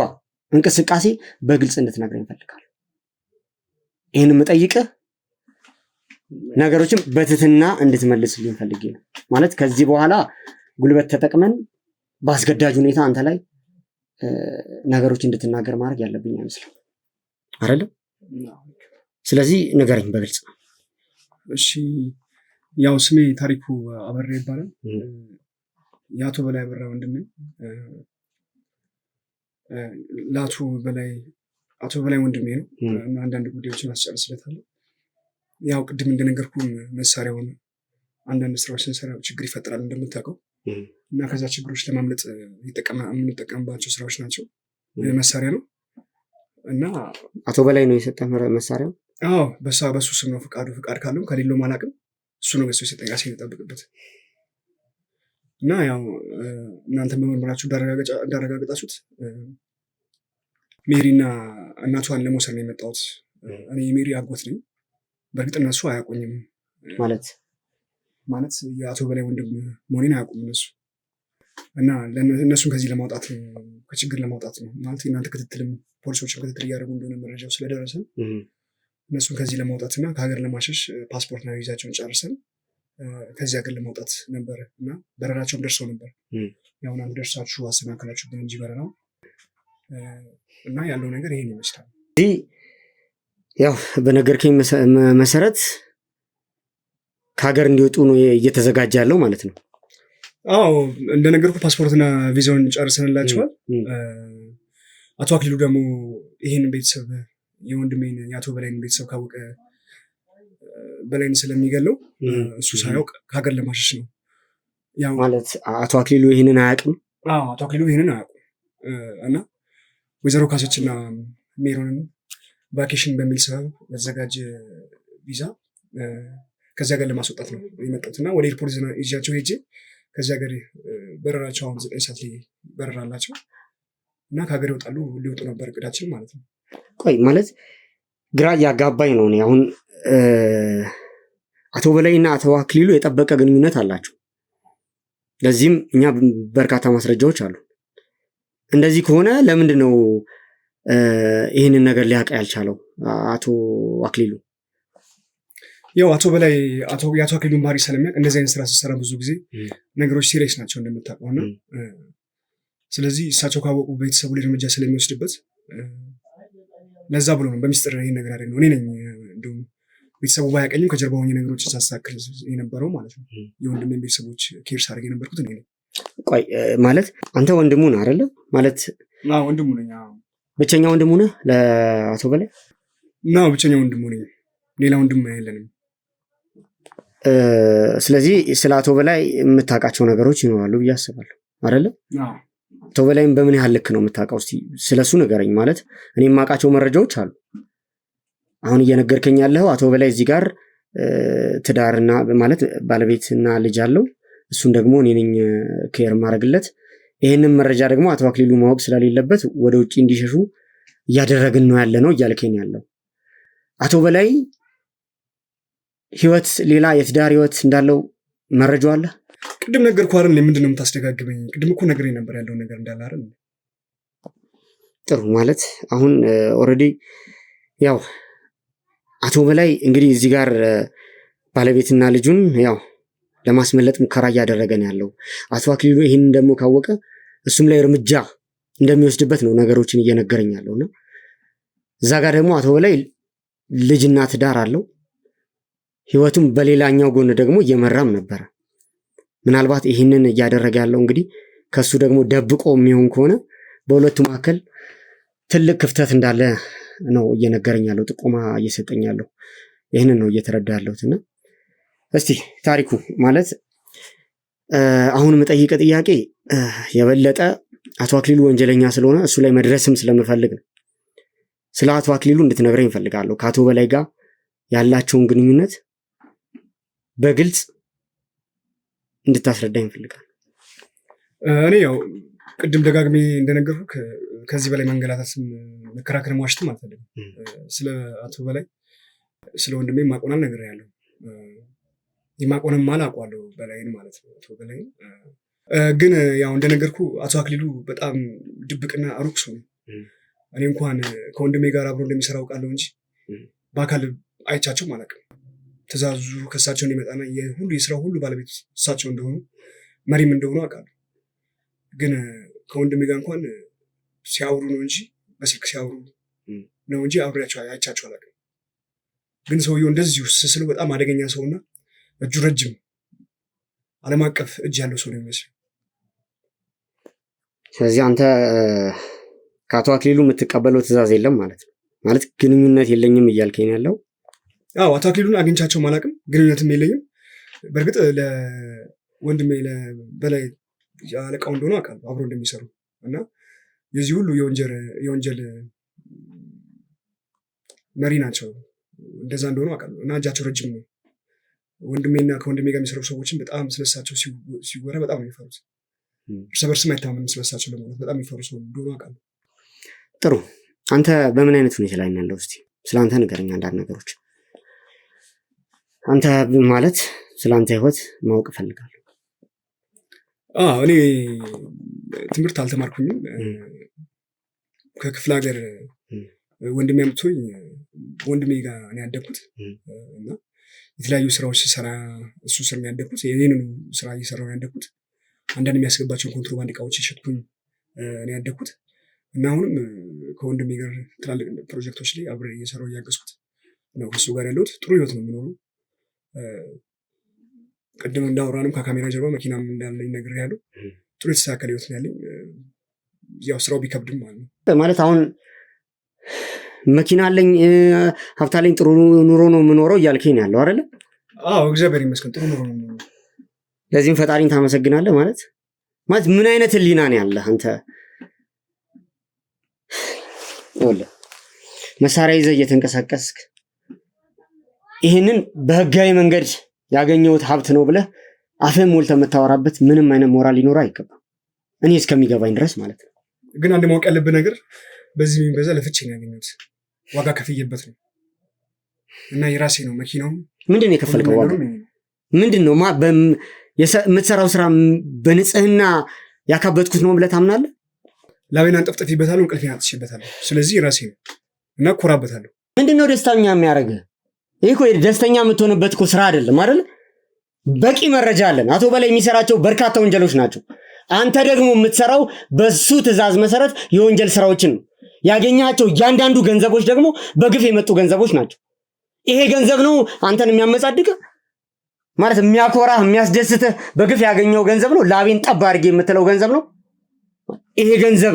እንቅስቃሴ በግልጽ እንድትነግረኝ እፈልጋለሁ። ይህን የምጠይቅህ ነገሮችን በትህትና እንድትመልስልኝ ፈልጌ ነው። ማለት ከዚህ በኋላ ጉልበት ተጠቅመን በአስገዳጅ ሁኔታ አንተ ላይ ነገሮች እንድትናገር ማድረግ ያለብኝ አይመስልም አይደለም? ስለዚህ ንገረኝ በግልጽ። እሺ፣ ያው ስሜ ታሪኩ አበራ ይባላል። የአቶ በላይ አበራ ወንድም ነኝ። ለአቶ በላይ ወንድሜ ነው እና አንዳንድ ጉዳዮችን አስጨርስለታለሁ። ያው ቅድም እንደነገርኩን መሳሪያውን አንዳንድ ስራዎች ስንሰራ ችግር ይፈጠራል እንደምታውቀው፣ እና ከዛ ችግሮች ለማምለጥ የምንጠቀምባቸው ስራዎች ናቸው። መሳሪያ ነው እና አቶ በላይ ነው የሰጠ መሳሪያው? አዎ፣ በሱ ስም ነው። ፍቃድ ካለው ከሌለው አላውቅም። እሱ ነው በሱ የሰጠኝ፣ ራሴን የጠብቅበት እና ያው እናንተ በመርመራችሁ እንዳረጋገጣችሁት ሜሪና እናቷን ለመውሰድ ነው የመጣሁት። እኔ የሜሪ አጎት ነኝ። በእርግጥ እነሱ አያውቁኝም። ማለት የአቶ በላይ ወንድም መሆኔን አያውቁም እነሱ። እና እነሱን ከዚህ ለማውጣት ከችግር ለማውጣት ነው ማለት እናንተ ክትትልም ፖሊሶችም ክትትል እያደረጉ እንደሆነ መረጃው ስለደረሰን እነሱን ከዚህ ለማውጣት እና ከሀገር ለማሸሽ ፓስፖርትና ቪዛቸውን ጨርሰን ከዚህ ሀገር ለማውጣት ነበረ እና በረራቸውም ደርሰው ነበር። ያው እናንተ ደርሳችሁ አሰናከላችሁብን እንጂ በረራው እና ያለው ነገር ይሄን ይመስላል። ያው በነገርከኝ መሰረት ከሀገር እንዲወጡ ነው እየተዘጋጀ ያለው ማለት ነው። አዎ እንደነገርኩ ፓስፖርትና ቪዛውን ጨርሰንላቸዋል። አቶ አክሊሉ ደግሞ ይህን ቤተሰብ የወንድሜን የአቶ በላይን ቤተሰብ ካወቀ በላይን ስለሚገለው እሱ ሳያውቅ ከሀገር ለማሸሽ ነው ማለት። አቶ አክሊሉ ይህንን አያውቅም። አቶ አክሊሉ ይህንን አያውቁም እና ወይዘሮ ካሰችና ሜሮንን ቫኬሽን በሚል ሰበብ በተዘጋጀ ቪዛ ከዚህ ሀገር ለማስወጣት ነው የመጣሁት እና ወደ ኤርፖርት ይዣቸው ሄጄ ከዚህ ሀገር በረራቸው አሁን 9 ሰዓት ላይ በረራ አላቸው እና ከሀገር ይወጣሉ። ሊወጡ ነበር እቅዳችን ማለት ነው። ቆይ ማለት ግራ እያጋባኝ ነው። አሁን አቶ በላይና አቶ አክሊሉ የጠበቀ ግንኙነት አላቸው። ለዚህም እኛ በርካታ ማስረጃዎች አሉ። እንደዚህ ከሆነ ለምንድን ነው ይህንን ነገር ሊያውቅ ያልቻለው አቶ አክሊሉ? ያው አቶ በላይ የአቶ አክሊሉን ባህሪ ስለሚያውቅ እንደዚህ አይነት ስራ ስትሰራ ብዙ ጊዜ ነገሮች ሲሪየስ ናቸው እንደምታውቀው እና ስለዚህ እሳቸው ካወቁ ቤተሰቡ ላይ እርምጃ ስለሚወስድበት ለዛ ብሎ ነው በሚስጥር ይህን ነገር አደግ ነው። እኔ ነኝ እንዲሁም ቤተሰቡ ባያቀኝም ከጀርባ ሆኜ ነገሮችን ሳስተካክል የነበረው ማለት ነው። የወንድሜን ቤተሰቦች ኬር ሳደርግ የነበርኩት እኔ ነኝ። ቆይ ማለት አንተ ወንድሙ ነህ አይደለ? ማለት ወንድሙ ነኝ። ብቸኛ ወንድሙ ነህ ለአቶ በላይ? ብቸኛ ወንድሙ ነኝ። ሌላ ወንድም የለንም። ስለዚህ ስለ አቶ በላይ የምታውቃቸው ነገሮች ይኖራሉ ብዬ አስባለሁ አይደለ? አቶ በላይም በምን ያህል ልክ ነው የምታውቀው? እስኪ ስለሱ ንገረኝ። ማለት እኔ የማውቃቸው መረጃዎች አሉ። አሁን እየነገርከኝ ያለው አቶ በላይ እዚህ ጋር ትዳርና ማለት ባለቤትና ልጅ አለው። እሱን ደግሞ እኔ ነኝ ኬር ማድረግለት። ይህንን መረጃ ደግሞ አቶ አክሊሉ ማወቅ ስለሌለበት ወደ ውጭ እንዲሸሹ እያደረግን ነው ያለ ነው እያልከኝ ያለው። አቶ በላይ ህይወት ሌላ የትዳር ህይወት እንዳለው መረጃው አለ? ቅድም ነገርኩህ አይደል? ምንድን ነው የምታስደጋግመኝ? ቅድም እኮ ነግሬህ ነበር ያለው ነገር እንዳለ አይደል? ጥሩ ማለት አሁን ኦልሬዲ ያው አቶ በላይ እንግዲህ እዚህ ጋር ባለቤትና ልጁን ያው ለማስመለጥ ሙከራ እያደረገ ነው ያለው። አቶ አክሊሉ ይህንን ደግሞ ካወቀ እሱም ላይ እርምጃ እንደሚወስድበት ነው ነገሮችን እየነገረኝ ያለውና እዛ ጋር ደግሞ አቶ በላይ ልጅና ትዳር አለው። ህይወቱም በሌላኛው ጎን ደግሞ እየመራም ነበረ። ምናልባት ይህንን እያደረገ ያለው እንግዲህ ከሱ ደግሞ ደብቆ የሚሆን ከሆነ በሁለቱ መካከል ትልቅ ክፍተት እንዳለ ነው እየነገረኝ ያለው፣ ጥቆማ እየሰጠኝ ያለው። ይህንን ነው እየተረዳ ያለሁትና እስቲ ታሪኩ ማለት አሁን የምጠይቀ ጥያቄ የበለጠ አቶ አክሊሉ ወንጀለኛ ስለሆነ እሱ ላይ መድረስም ስለምፈልግ ነው። ስለ አቶ አክሊሉ እንድትነግረኝ እፈልጋለሁ። ከአቶ በላይ ጋር ያላቸውን ግንኙነት በግልጽ እንድታስረዳኝ እፈልጋለሁ። እኔ ያው ቅድም ደጋግሜ እንደነገርኩ ከዚህ በላይ መንገላታትም መከራከር ማዋሽትም አልፈልግም። ስለ አቶ በላይ ስለ ወንድሜ ማቆናል ነገር ያለው የማቆንም አላውቀዋለሁ በላይን ማለት ነው። አቶ በላይ ግን ያው እንደነገርኩ አቶ አክሊሉ በጣም ድብቅና ሩቅ ሰው ነው። እኔ እንኳን ከወንድሜ ጋር አብሮ እንደሚሰራ አውቃለሁ እንጂ በአካል አይቻቸውም አላውቅም። ትእዛዙ ከእሳቸው እንደሚመጣና የስራ ሁሉ ባለቤት እሳቸው እንደሆኑ መሪም እንደሆኑ አውቃለሁ። ግን ከወንድሜ ጋር እንኳን ሲያወሩ ነው እንጂ በስልክ ሲያወሩ ነው እንጂ አብሬያቸው አይቻቸው አላውቅም። ግን ሰውየው እንደዚሁ ስስለው በጣም አደገኛ ሰውና እጁ ረጅም ዓለም አቀፍ እጅ ያለው ሰው ነው የሚመስለው። ስለዚህ አንተ ከአቶ አክሊሉ የምትቀበለው ትእዛዝ የለም ማለት ነው? ማለት ግንኙነት የለኝም እያልከኝ ያለው? አዎ አቶ አክሊሉን አግኝቻቸው አላውቅም፣ ግንኙነትም የለኝም። በእርግጥ ለወንድሜ በላይ አለቃው እንደሆነ አውቃለሁ፣ አብሮ እንደሚሰሩ እና የዚህ ሁሉ የወንጀል መሪ ናቸው። እንደዛ እንደሆነ አውቃለሁ እና እጃቸው ረጅም ነው። ወንድሜና ከወንድሜ ጋር የሚሰሩ ሰዎችን በጣም ስለሳቸው ሲወራ በጣም ነው የሚፈሩት። እርስ በርስም አይታመንም ስለሳቸው ለማለት በጣም የሚፈሩ ሰው እንደሆነ አውቃለሁ። ጥሩ። አንተ በምን አይነት ሁኔታ ላይ ያለው? እስቲ ስለ አንተ ንገረኝ አንዳንድ ነገሮች። አንተ ማለት ስለ አንተ ህይወት ማወቅ እፈልጋለሁ። እኔ ትምህርት አልተማርኩኝም። ከክፍለ ሀገር ወንድሜ አምጥቶኝ ወንድሜ ጋር ነው ያደግኩት እና የተለያዩ ስራዎች ስሰራ እሱ ስር ነው ያደግኩት። ይህንኑ ስራ እየሰራሁ ነው ያደግኩት። አንዳንድ የሚያስገባቸውን ኮንትሮባንድ እቃዎች የሸጥኩኝ ነው ያደግኩት እና አሁንም ከወንድሜ ጋር ትላልቅ ፕሮጀክቶች ላይ አብሬ እየሰራሁ እያገዝኩት ነው ከሱ ጋር ያለሁት። ጥሩ ህይወት ነው የምኖረው። ቅድም እንዳወራንም ከካሜራ ጀርባ መኪናም እንዳለኝ ነገር ያለው ጥሩ የተሳካለ ህይወት ያለኝ ያው ስራው ቢከብድም ማለት አሁን መኪና አለኝ ሀብት አለኝ ጥሩ ኑሮ ነው የምኖረው እያልከኝ ያለው አይደለ? አዎ እግዚአብሔር ይመስገን ጥሩ ኑሮ ነው። ለዚህም ፈጣሪን ታመሰግናለህ ማለት ምን አይነት ህሊና ነው ያለህ አንተ? መሳሪያ ይዘህ እየተንቀሳቀስክ ይህንን በህጋዊ መንገድ ያገኘሁት ሀብት ነው ብለህ አፍህን ሞልተህ የምታወራበት ምንም አይነት ሞራል ሊኖርህ አይገባም፣ እኔ እስከሚገባኝ ድረስ ማለት ነው። ግን አንድ ማወቅ ያለብህ ነገር በዚህ የሚበዛ ለፍቼ ነው ያገኘሁት፣ ዋጋ ከፍዬበት ነው እና የራሴ ነው መኪናው። ምንድን ነው የከፈልከው ዋጋ? ምንድን ነው የምትሰራው ስራ በንጽህና ያካበትኩት ነው ብለህ ታምናለህ? ላቤን አንጠፍጥፌበታለሁ፣ እንቅልፌን አጥቼበታለሁ። ስለዚህ የራሴ ነው እና እኮራበታለሁ። ምንድን ነው ደስተኛ የሚያደርግህ? ይህ እኮ ደስተኛ የምትሆንበት እኮ ስራ አይደለም አይደል? በቂ መረጃ አለን። አቶ በላይ የሚሰራቸው በርካታ ወንጀሎች ናቸው። አንተ ደግሞ የምትሰራው በሱ ትዕዛዝ መሰረት የወንጀል ስራዎችን ነው። ያገኛቸው እያንዳንዱ ገንዘቦች ደግሞ በግፍ የመጡ ገንዘቦች ናቸው። ይሄ ገንዘብ ነው አንተን የሚያመጻድቅህ ማለት የሚያኮራህ የሚያስደስትህ በግፍ ያገኘው ገንዘብ ነው። ላቤን ጠብ አድርጌ የምትለው ገንዘብ ነው። ይሄ ገንዘብ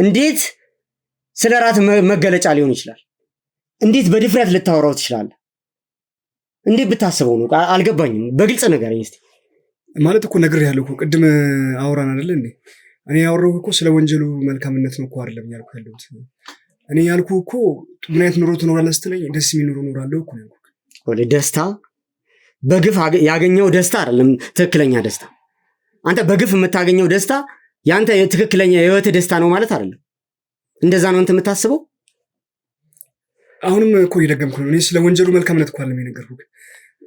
እንዴት ስለ ራት መገለጫ ሊሆን ይችላል? እንዴት በድፍረት ልታወራው ትችላለህ? እንዴት ብታስበው ነው? አልገባኝም። በግልጽ ንገረኝ እስቲ። ማለት እኮ ነግሬሃለሁ እኮ ቅድም አውራን አይደለ እንዴ? እኔ ያወራሁህ እኮ ስለ ወንጀሉ መልካምነት ነው እኮ አይደለም ያልኩህ ያለሁት። እኔ ያልኩህ እኮ ምን አይነት ኑሮ ትኖራለህ ስትለኝ ደስ የሚል ኑሮ እኖራለሁ እኮ ነው ያልኩህ። ደስታ በግፍ ያገኘው ደስታ አይደለም ትክክለኛ ደስታ። አንተ በግፍ የምታገኘው ደስታ ያንተ ትክክለኛ የህይወት ደስታ ነው ማለት አይደለም። እንደዛ ነው አንተ የምታስበው? አሁንም እኮ እየደገምኩ ነው። እኔ ስለ ወንጀሉ መልካምነት እኮ አይደለም የነገርኩህ።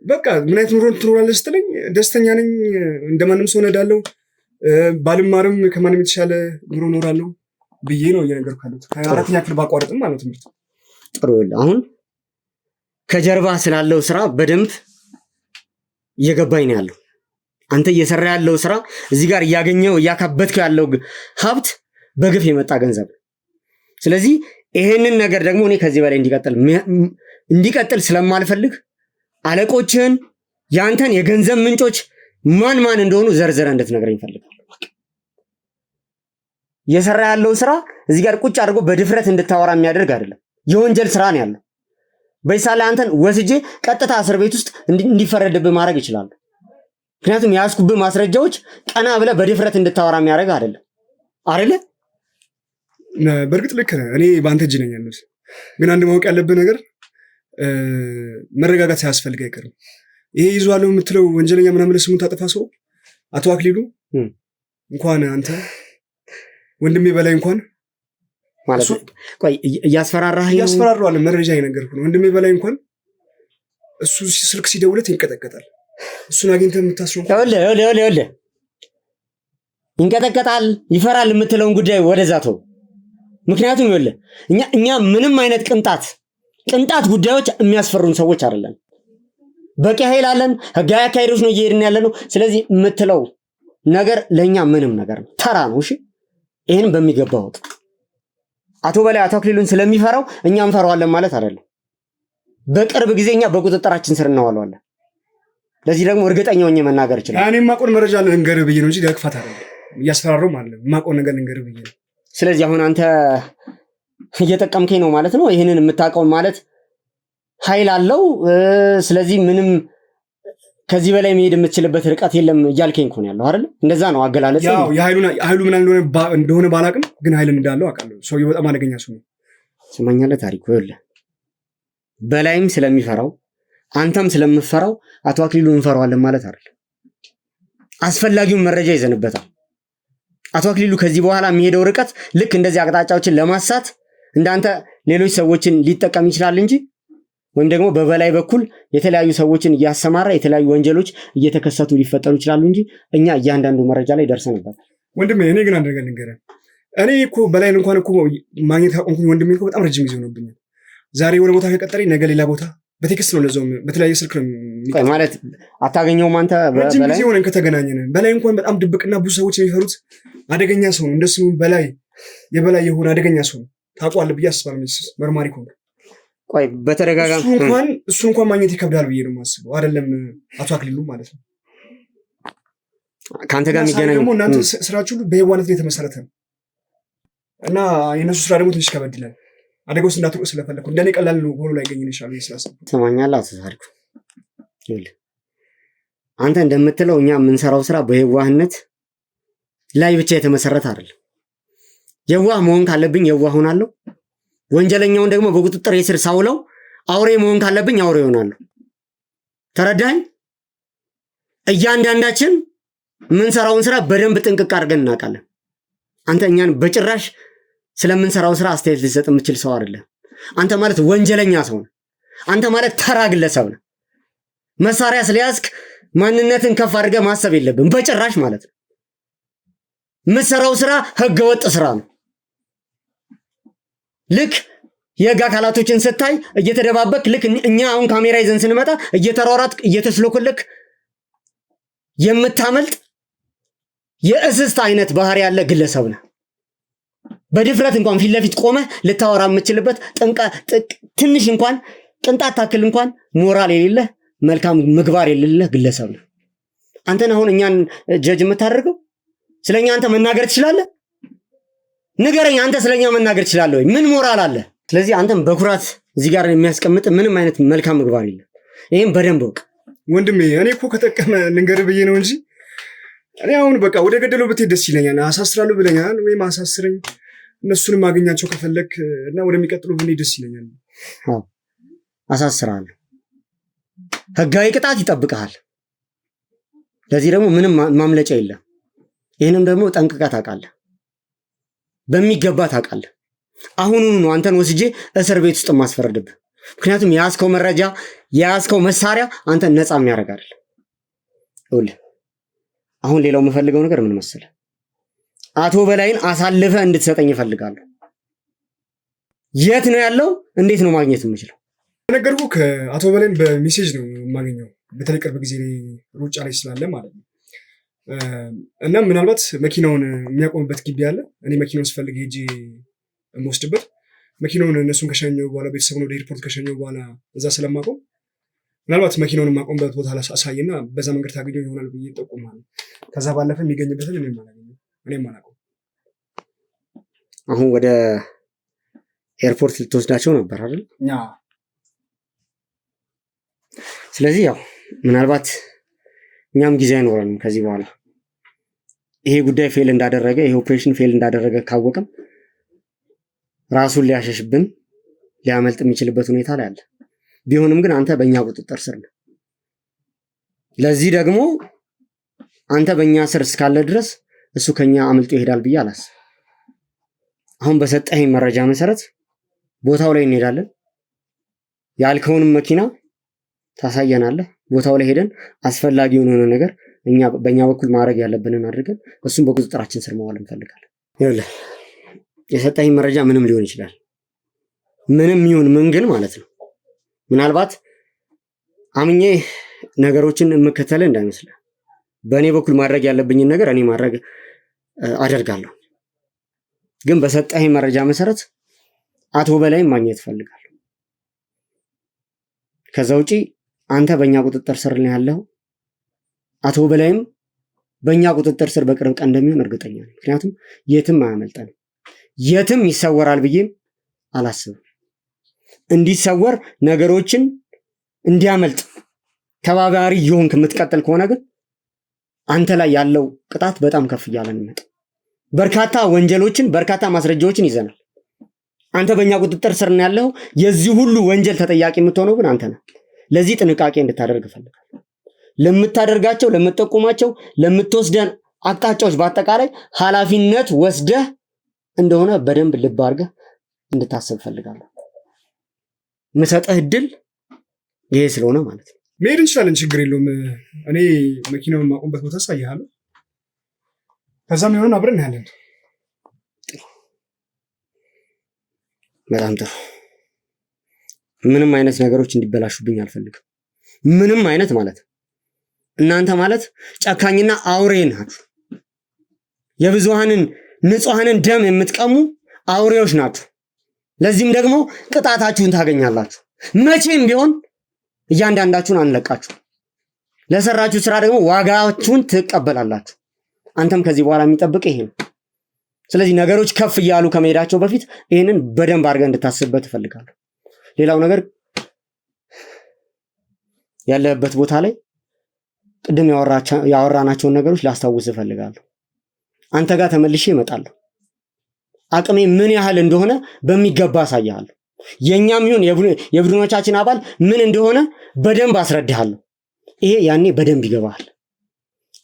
በቃ ምን አይነት ኑሮ ትኖራለህ ስትለኝ ደስተኛ ነኝ፣ እንደማንም ሰው ነዳለሁ፣ ባልማርም ከማንም የተሻለ ኑሮ እኖራለሁ ብዬ ነው እየነገርኩህ ያለሁት። ከአራተኛ ክፍል ባቋረጥም ማለት ትምህርት። ጥሩ። አሁን ከጀርባ ስላለው ስራ በደንብ እየገባኝ ነው ያለው። አንተ እየሰራ ያለው ስራ እዚህ ጋር እያገኘው እያካበትከው ያለው ሀብት በግፍ የመጣ ገንዘብ። ስለዚህ ይሄንን ነገር ደግሞ እኔ ከዚህ በላይ እንዲቀጥል ስለማልፈልግ አለቆችህን ያንተን የገንዘብ ምንጮች ማን እንደሆኑ ዘርዘረ እንድትነግረኝ እፈልጋለሁ። እየሰራ ያለው ስራ እዚህ ጋር ቁጭ አድርጎ በድፍረት እንድታወራ የሚያደርግ አይደለም፣ የወንጀል ስራ ነው ያለው። በይሳለ አንተን ወስጄ ቀጥታ እስር ቤት ውስጥ እንዲፈረድብህ ማድረግ ይችላል። ምክንያቱም ያስኩብህ ማስረጃዎች ቀና ብለህ በድፍረት እንድታወራ የሚያደርግ አይደለም አይደለ? በእርግጥ ልክ ነህ። እኔ በአንተ እጅ ነኝ ያለሁት። ግን አንድ ማወቅ ያለብህ ነገር መረጋጋት ሳያስፈልግ አይቀርም። ይሄ ይዟለሁ የምትለው ወንጀለኛ ምናምን ስሙን ታጠፋ ሰው አቶ አክሊሉ እንኳን አንተ ወንድሜ በላይ እንኳን ማለት ቆይ እያስፈራራህ ያስፈራራዋል። መረጃ የነገርኩህ ነው። ወንድሜ በላይ እንኳን እሱ ስልክ ሲደውለት ይንቀጠቀጣል። እሱን አግኝተህ የምታስረው ይኸውልህ ይንቀጠቀጣል፣ ይፈራል የምትለውን ጉዳይ ወደዛ ተው። ምክንያቱም ይኸውልህ እኛ ምንም አይነት ቅንጣት ጉዳዮች የሚያስፈሩን ሰዎች አይደለም። በቂ ኃይል አለን፣ ህጋዊ አካሄዶች ነው እየሄድን ያለ ነው። ስለዚህ የምትለው ነገር ለእኛ ምንም ነገር ነው፣ ተራ ነው። እሺ ይህን በሚገባው አቶ በላይ አቶ አክሊሉን ስለሚፈራው እኛ እንፈራዋለን ማለት አይደለም። በቅርብ ጊዜ እኛ በቁጥጥራችን ስር እናዋለዋለን። ለዚህ ደግሞ እርግጠኛ ሆኜ መናገር ይችላል። እኔ የማውቀውን መረጃ ልንገርህ ብዬ ነው እንጂ ለክፋት አይደለም። እያስፈራረው ማለት ነው። የማውቀውን ነገር ልንገርህ ብዬ ነው። ስለዚህ አሁን አንተ እየጠቀምከኝ ነው ማለት ነው። ይህንን የምታውቀውን ማለት ኃይል አለው። ስለዚህ ምንም ከዚህ በላይ መሄድ የምትችልበት ርቀት የለም እያልከኝ እኮ ነው ያለው አይደል? እንደዛ ነው አገላለጽ። ያው የኃይሉ ምን እንደሆነ ባላቅም ግን ኃይል እንዳለው አውቃለሁ። ሰውዬው በጣም አደገኛ ሰው ነው። ስማኛለህ ታሪኩ፣ ይኸውልህ በላይም ስለሚፈራው አንተም ስለምፈራው አቶ አክሊሉን እንፈራዋለን ማለት አይደለም። አስፈላጊውን መረጃ ይዘንበታል። አቶ አክሊሉ ከዚህ በኋላ የሚሄደው ርቀት ልክ እንደዚህ አቅጣጫዎችን ለማሳት እንዳንተ ሌሎች ሰዎችን ሊጠቀም ይችላል እንጂ ወይም ደግሞ በበላይ በኩል የተለያዩ ሰዎችን እያሰማራ የተለያዩ ወንጀሎች እየተከሰቱ ሊፈጠሩ ይችላሉ እንጂ እኛ እያንዳንዱ መረጃ ላይ ደርሰንበታል። ወንድሜ እኔ ግን አንድ ነገር ልንገርህ። እኔ እኮ በላይ እንኳን እኮ ማግኘት ካቆምኩኝ ወንድሜ እኮ በጣም ረጅም ጊዜ ሆኖብኛል። ዛሬ የሆነ ቦታ ከቀጠረኝ ነገ ሌላ ቦታ በቴክስት ነው፣ ለዛውም በተለያየ ስልክ ነው ማለት አታገኘውም አንተ። ረጅም ጊዜ ሆነን ከተገናኘን። በላይ እንኳን በጣም ድብቅና ብዙ ሰዎች የሚፈሩት አደገኛ ሰው ነው። እንደሱ በላይ የበላይ የሆነ አደገኛ ሰው ነው። ታውቀዋለህ ብዬ አስባለሁ። መርማሪ ከሆነ ቆይ በተደጋጋሚ እሱ እንኳን ማግኘት ይከብዳል ብዬ ነው የማስበው። አይደለም አቶ አክሊሉ ማለት ነው። ከአንተ ጋር የሚገናኝ ደግሞ እናንተ ስራችሁ ሁሉ በየዋነት ላይ የተመሰረተ ነው እና የእነሱ ስራ ደግሞ ትንሽ ከበድ ይላል። አደጋ ውስጥ እንዳትወቅ ስለፈለኩ እንደኔ ቀላል ነው ሆኖ ላይገኝ ይችላል ስላሰብኩ። ትሰማኛለህ አቶ ታሪኩ፣ አንተ እንደምትለው እኛ የምንሰራው ስራ በየዋህነት ላይ ብቻ የተመሰረተ አይደለም። የዋህ መሆን ካለብኝ የዋህ ሆናለሁ። ወንጀለኛውን ደግሞ በቁጥጥር ስር ሳውለው አውሬ መሆን ካለብኝ አውሬ ሆናለሁ። ተረዳኝ? እያንዳንዳችን የምንሰራውን ስራ በደንብ ጥንቅቅ አድርገን እናውቃለን። አንተ እኛን በጭራሽ ስለምንሰራው ስራ አስተያየት ሊሰጥ የምችል ሰው አይደለም። አንተ ማለት ወንጀለኛ ሰው ነህ። አንተ ማለት ተራ ግለሰብ ነህ። መሳሪያ ስለያዝክ ማንነትን ከፍ አድርገህ ማሰብ የለብን በጭራሽ ማለት ነው። የምትሰራው ስራ ህገወጥ ስራ ነው። ልክ የህግ አካላቶችን ስታይ እየተደባበክ ልክ እኛ አሁን ካሜራ ይዘን ስንመጣ እየተሯሯጥክ እየተስሎክልክ የምታመልጥ የእስስት አይነት ባህሪ ያለ ግለሰብ ነህ። በድፍረት እንኳን ፊት ለፊት ቆመህ ልታወራ የምትችልበት ትንሽ እንኳን ቅንጣት ታክል እንኳን ሞራል የሌለህ መልካም ምግባር የሌለህ ግለሰብ ነህ። አንተን አሁን እኛን ጀጅ የምታደርገው ስለኛ አንተ መናገር ትችላለህ? ንገረኝ። አንተ ስለኛ መናገር ትችላለህ ወይ? ምን ሞራል አለ? ስለዚህ አንተም በኩራት እዚህ ጋር የሚያስቀምጥ ምንም አይነት መልካም ምግባር የለም። ይሄን በደንብ ወቅ ወንድሜ። እኔ እኮ ከጠቀመ ልንገርህ ብዬ ነው እንጂ እኔ አሁን በቃ ወደ ገደለው ብትሄድ ደስ ይለኛል። አሳስራለሁ ብለኛል ወይም አሳስረኝ፣ እነሱንም ማግኛቸው ከፈለክ እና ወደሚቀጥለው ብንሄድ ደስ ይለኛል። አዎ አሳስራለሁ። ህጋዊ ቅጣት ይጠብቅሃል። ለዚህ ደግሞ ምንም ማምለጫ የለም። ይህንም ደግሞ ጠንቅቀህ ታውቃለህ፣ በሚገባ ታውቃለህ። አሁኑኑ ነው አንተን ወስጄ እስር ቤት ውስጥ ማስፈረድብህ። ምክንያቱም የያዝከው መረጃ የያዝከው መሳሪያ አንተን ነፃ የሚያደርግ አይደለም። ይኸውልህ አሁን ሌላው የምፈልገው ነገር ምን መሰለህ? አቶ በላይን አሳልፈህ እንድትሰጠኝ እፈልጋለሁ። የት ነው ያለው? እንዴት ነው ማግኘት የምችለው? ነገርኩህ። ከአቶ በላይን በሜሴጅ ነው የማገኘው። በተለይ ቅርብ ጊዜ ሩጫ ላይ ስላለ ማለት ነው። እና ምናልባት መኪናውን የሚያቆምበት ግቢ አለ። እኔ መኪናውን ስፈልግ ሄጄ የምወስድበት መኪናውን እነሱን ከሸኘው በኋላ ቤተሰቡን ወደ ኤርፖርት ከሸኘው በኋላ እዛ ስለማቆም ምናልባት መኪናውን የማቆምበት ቦታ አሳይና በዛ መንገድ ታገኘው ይሆናል ብዬ ጠቁማለሁ። ከዛ ባለፈ የሚገኝበትን እኔም አላውቅም። አሁን ወደ ኤርፖርት ልትወስዳቸው ነበር አይደል? ስለዚህ ያው ምናልባት እኛም ጊዜ አይኖረንም ከዚህ በኋላ ይሄ ጉዳይ ፌል እንዳደረገ ይሄ ኦፕሬሽን ፌል እንዳደረገ ካወቅም ራሱን ሊያሸሽብን ሊያመልጥ የሚችልበት ሁኔታ ላይ አለ። ቢሆንም ግን አንተ በእኛ ቁጥጥር ስር ነህ። ለዚህ ደግሞ አንተ በእኛ ስር እስካለ ድረስ እሱ ከኛ አምልጦ ይሄዳል ብዬ አላስብም። አሁን በሰጠኸኝ መረጃ መሰረት ቦታው ላይ እንሄዳለን። ያልከውንም መኪና ታሳየናለህ። ቦታው ላይ ሄደን አስፈላጊውን የሆነ ነገር በእኛ በኩል ማድረግ ያለብንን አድርገን እሱም በቁጥጥራችን ስር መዋል እንፈልጋለን። ይኸውልህ የሰጠኸኝ መረጃ ምንም ሊሆን ይችላል። ምንም ይሁን ምን ግን ማለት ነው ምናልባት አምኜ ነገሮችን የምከተል እንዳይመስልህ። በእኔ በኩል ማድረግ ያለብኝን ነገር እኔ ማድረግ አደርጋለሁ። ግን በሰጠኸኝ መረጃ መሰረት አቶ በላይም ማግኘት እፈልጋለሁ። ከዛ ውጪ አንተ በእኛ ቁጥጥር ስር ነው ያለው። አቶ በላይም በእኛ ቁጥጥር ስር በቅርብ ቀን እንደሚሆን እርግጠኛ ነኝ። ምክንያቱም የትም አያመልጠንም፣ የትም ይሰወራል ብዬም አላስብም። እንዲሰወር ነገሮችን እንዲያመልጥ ተባባሪ የሆንክ የምትቀጥል ከሆነ ግን አንተ ላይ ያለው ቅጣት በጣም ከፍ እያለ ነው። በርካታ ወንጀሎችን በርካታ ማስረጃዎችን ይዘናል። አንተ በእኛ ቁጥጥር ስር ነው ያለው። የዚህ ሁሉ ወንጀል ተጠያቂ የምትሆነው ግን አንተ ነህ። ለዚህ ጥንቃቄ እንድታደርግ እፈልጋለሁ። ለምታደርጋቸው፣ ለምትጠቁማቸው፣ ለምትወስደን አቅጣጫዎች በአጠቃላይ ኃላፊነት ወስደህ እንደሆነ በደንብ ልብ አድርገህ እንድታስብ እፈልጋለሁ። ምሰጠህ እድል ይሄ ስለሆነ ማለት ነው። መሄድ እንችላለን፣ ችግር የለውም። እኔ መኪናውን የማቆምበት ቦታ አሳይሃለሁ። ከዛም የሆነን አብረን እናያለን። በጣም ጥሩ። ምንም አይነት ነገሮች እንዲበላሹብኝ አልፈልግም። ምንም አይነት ማለት እናንተ ማለት ጨካኝና አውሬ ናችሁ። የብዙሃንን ንጹሃንን ደም የምትቀሙ አውሬዎች ናችሁ። ለዚህም ደግሞ ቅጣታችሁን ታገኛላችሁ። መቼም ቢሆን እያንዳንዳችሁን አንለቃችሁ። ለሰራችሁ ስራ ደግሞ ዋጋችሁን ትቀበላላችሁ። አንተም ከዚህ በኋላ የሚጠብቅ ይሄ ነው። ስለዚህ ነገሮች ከፍ እያሉ ከመሄዳቸው በፊት ይሄንን በደንብ አድርገህ እንድታስብበት እፈልጋለሁ። ሌላው ነገር ያለበት ቦታ ላይ ቅድም ያወራናቸውን ነገሮች ላስታውስ እፈልጋለሁ። አንተ ጋር ተመልሼ እመጣለሁ። አቅሜ ምን ያህል እንደሆነ በሚገባ አሳያለሁ። የኛም ይሁን የቡድኖቻችን አባል ምን እንደሆነ በደንብ አስረዳሃለሁ። ይሄ ያኔ በደንብ ይገባል።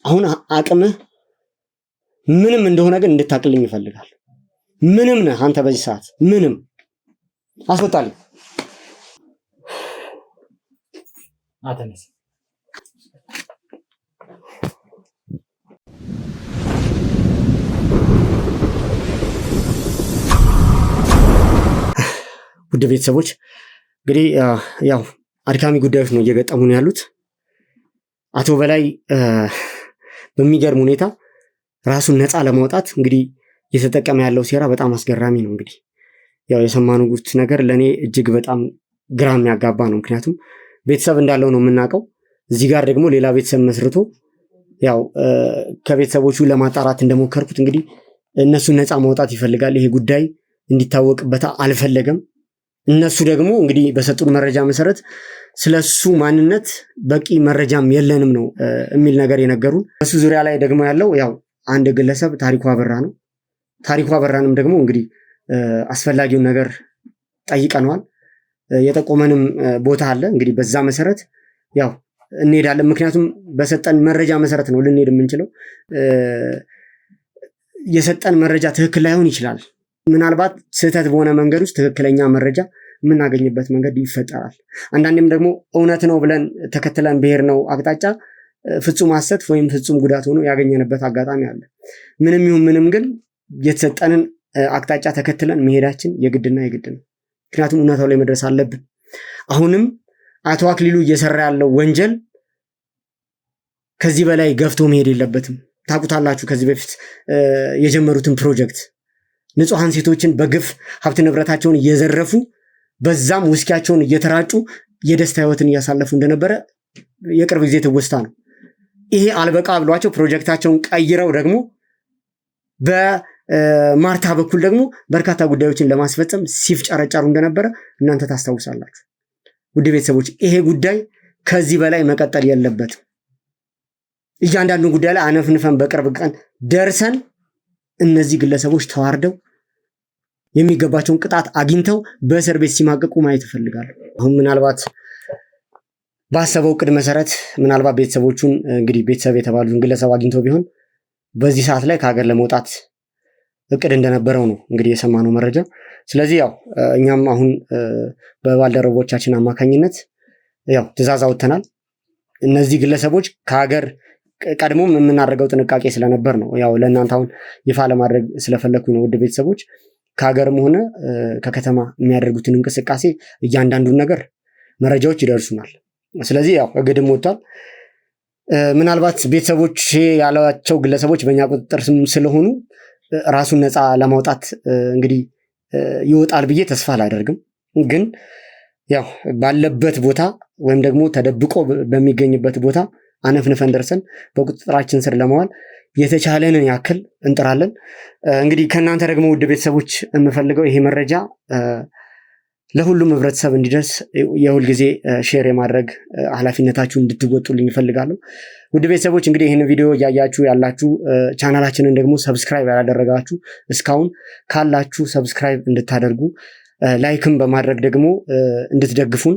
አሁን አቅምህ ምንም እንደሆነ ግን እንድታቅልኝ ይፈልጋል። ምንም ነህ አንተ በዚህ ሰዓት ምንም። አስወጣልኝ። አተነስ ውድ ቤተሰቦች እንግዲህ ያው አድካሚ ጉዳዮች ነው እየገጠሙን ያሉት። አቶ በላይ በሚገርም ሁኔታ ራሱን ነፃ ለማውጣት እንግዲህ እየተጠቀመ ያለው ሴራ በጣም አስገራሚ ነው። እንግዲህ ያው የሰማነው ጉት ነገር ለኔ እጅግ በጣም ግራ የሚያጋባ ነው። ምክንያቱም ቤተሰብ እንዳለው ነው የምናውቀው። እዚህ ጋር ደግሞ ሌላ ቤተሰብ መስርቶ ያው ከቤተሰቦቹ ለማጣራት እንደሞከርኩት እንግዲህ እነሱን ነፃ ማውጣት ይፈልጋል። ይሄ ጉዳይ እንዲታወቅበት አልፈለገም። እነሱ ደግሞ እንግዲህ በሰጡን መረጃ መሰረት ስለሱ ማንነት በቂ መረጃም የለንም ነው የሚል ነገር የነገሩን። እሱ ዙሪያ ላይ ደግሞ ያለው ያው አንድ ግለሰብ ታሪኩ አበራ ነው። ታሪኩ አበራንም ደግሞ እንግዲህ አስፈላጊውን ነገር ጠይቀነዋል። የጠቆመንም ቦታ አለ። እንግዲህ በዛ መሰረት ያው እንሄዳለን። ምክንያቱም በሰጠን መረጃ መሰረት ነው ልንሄድ የምንችለው። የሰጠን መረጃ ትክክል ላይሆን ይችላል። ምናልባት ስህተት በሆነ መንገድ ውስጥ ትክክለኛ መረጃ የምናገኝበት መንገድ ይፈጠራል። አንዳንዴም ደግሞ እውነት ነው ብለን ተከትለን ብሄር ነው አቅጣጫ ፍጹም ሐሰት ወይም ፍጹም ጉዳት ሆኖ ያገኘንበት አጋጣሚ አለ። ምንም ይሁን ምንም ግን የተሰጠንን አቅጣጫ ተከትለን መሄዳችን የግድና የግድ ነው። ምክንያቱም እውነታው ላይ መድረስ አለብን። አሁንም አቶ አክሊሉ እየሰራ ያለው ወንጀል ከዚህ በላይ ገፍቶ መሄድ የለበትም። ታውቁታላችሁ ከዚህ በፊት የጀመሩትን ፕሮጀክት ንጹሃን ሴቶችን በግፍ ሀብት ንብረታቸውን እየዘረፉ በዛም ውስኪያቸውን እየተራጩ የደስታ ህይወትን እያሳለፉ እንደነበረ የቅርብ ጊዜ ትውስታ ነው። ይሄ አልበቃ ብሏቸው ፕሮጀክታቸውን ቀይረው ደግሞ በማርታ በኩል ደግሞ በርካታ ጉዳዮችን ለማስፈጸም ሲፍጨረጨሩ እንደነበረ እናንተ ታስታውሳላችሁ። ውድ ቤተሰቦች ይሄ ጉዳይ ከዚህ በላይ መቀጠል የለበትም። እያንዳንዱ ጉዳይ ላይ አነፍንፈን በቅርብ ቀን ደርሰን እነዚህ ግለሰቦች ተዋርደው የሚገባቸውን ቅጣት አግኝተው በእስር ቤት ሲማቀቁ ማየት እፈልጋለሁ። አሁን ምናልባት ባሰበው እቅድ መሰረት ምናልባት ቤተሰቦቹን እንግዲህ ቤተሰብ የተባሉትን ግለሰብ አግኝተው ቢሆን በዚህ ሰዓት ላይ ከሀገር ለመውጣት እቅድ እንደነበረው ነው እንግዲህ የሰማነው መረጃ። ስለዚህ ያው እኛም አሁን በባልደረቦቻችን አማካኝነት ያው ትዕዛዝ አውጥተናል። እነዚህ ግለሰቦች ከሀገር ቀድሞም የምናደርገው ጥንቃቄ ስለነበር ነው ያው ለእናንተ አሁን ይፋ ለማድረግ ስለፈለኩ ነው። ውድ ቤተሰቦች ከሀገርም ሆነ ከከተማ የሚያደርጉትን እንቅስቃሴ እያንዳንዱን ነገር መረጃዎች ይደርሱናል። ስለዚህ ያው እግድም ወጥቷል። ምናልባት ቤተሰቦች ያሏቸው ግለሰቦች በእኛ ቁጥጥር ስም ስለሆኑ ራሱን ነፃ ለማውጣት እንግዲህ ይወጣል ብዬ ተስፋ አላደርግም። ግን ያው ባለበት ቦታ ወይም ደግሞ ተደብቆ በሚገኝበት ቦታ አነፍንፈን ደርሰን በቁጥጥራችን ስር ለማዋል የተቻለንን ያክል እንጥራለን። እንግዲህ ከእናንተ ደግሞ ውድ ቤተሰቦች የምፈልገው ይሄ መረጃ ለሁሉም ህብረተሰብ እንዲደርስ የሁል ጊዜ ሼር የማድረግ ኃላፊነታችሁን እንድትወጡልኝ ይፈልጋለሁ። ውድ ቤተሰቦች እንግዲህ ይህን ቪዲዮ እያያችሁ ያላችሁ ቻናላችንን ደግሞ ሰብስክራይብ ያላደረጋችሁ እስካሁን ካላችሁ ሰብስክራይብ እንድታደርጉ ላይክም በማድረግ ደግሞ እንድትደግፉን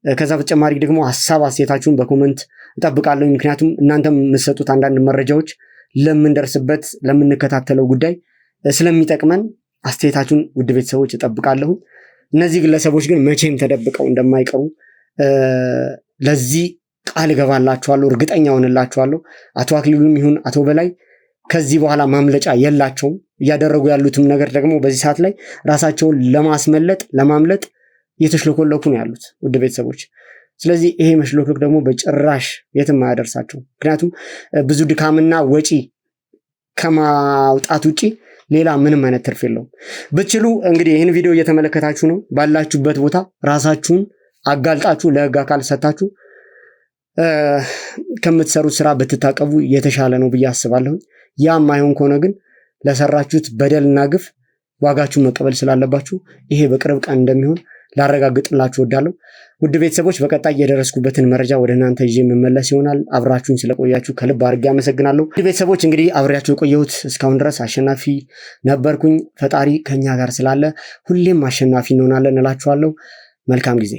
ከዛ በተጨማሪ ደግሞ ሐሳብ አስተያየታችሁን በኮሜንት እጠብቃለሁ። ምክንያቱም እናንተም የምትሰጡት አንዳንድ መረጃዎች ለምንደርስበት ለምንከታተለው ጉዳይ ስለሚጠቅመን አስተያየታችሁን ውድ ቤተሰቦች እጠብቃለሁ። እነዚህ ግለሰቦች ግን መቼም ተደብቀው እንደማይቀሩ ለዚህ ቃል እገባላችኋለሁ፣ እርግጠኛ ሆንላችኋለሁ። አቶ አክሊሉም ይሁን አቶ በላይ ከዚህ በኋላ ማምለጫ የላቸውም። እያደረጉ ያሉትም ነገር ደግሞ በዚህ ሰዓት ላይ ራሳቸውን ለማምለጥ እየተሽለኮለኩ ነው ያሉት ውድ ቤተሰቦች። ስለዚህ ይሄ መሽለኮለክ ደግሞ በጭራሽ የትም አያደርሳቸው። ምክንያቱም ብዙ ድካምና ወጪ ከማውጣት ውጪ ሌላ ምንም አይነት ትርፍ የለውም። ብትችሉ እንግዲህ ይህን ቪዲዮ እየተመለከታችሁ ነው፣ ባላችሁበት ቦታ ራሳችሁን አጋልጣችሁ ለህግ አካል ሰጣችሁ ከምትሰሩት ስራ ብትታቀቡ የተሻለ ነው ብዬ አስባለሁ። ያ የማይሆን ከሆነ ግን ለሰራችሁት በደልና ግፍ ዋጋችሁን መቀበል ስላለባችሁ ይሄ በቅርብ ቀን እንደሚሆን ላረጋግጥላችሁ እወዳለሁ። ውድ ቤተሰቦች በቀጣይ የደረስኩበትን መረጃ ወደ እናንተ ይዤ የምመለስ ይሆናል። አብራችሁን ስለቆያችሁ ከልብ አድርጌ አመሰግናለሁ። ውድ ቤተሰቦች እንግዲህ አብሬያችሁ የቆየሁት እስካሁን ድረስ አሸናፊ ነበርኩኝ። ፈጣሪ ከኛ ጋር ስላለ ሁሌም አሸናፊ እንሆናለን እላችኋለሁ። መልካም ጊዜ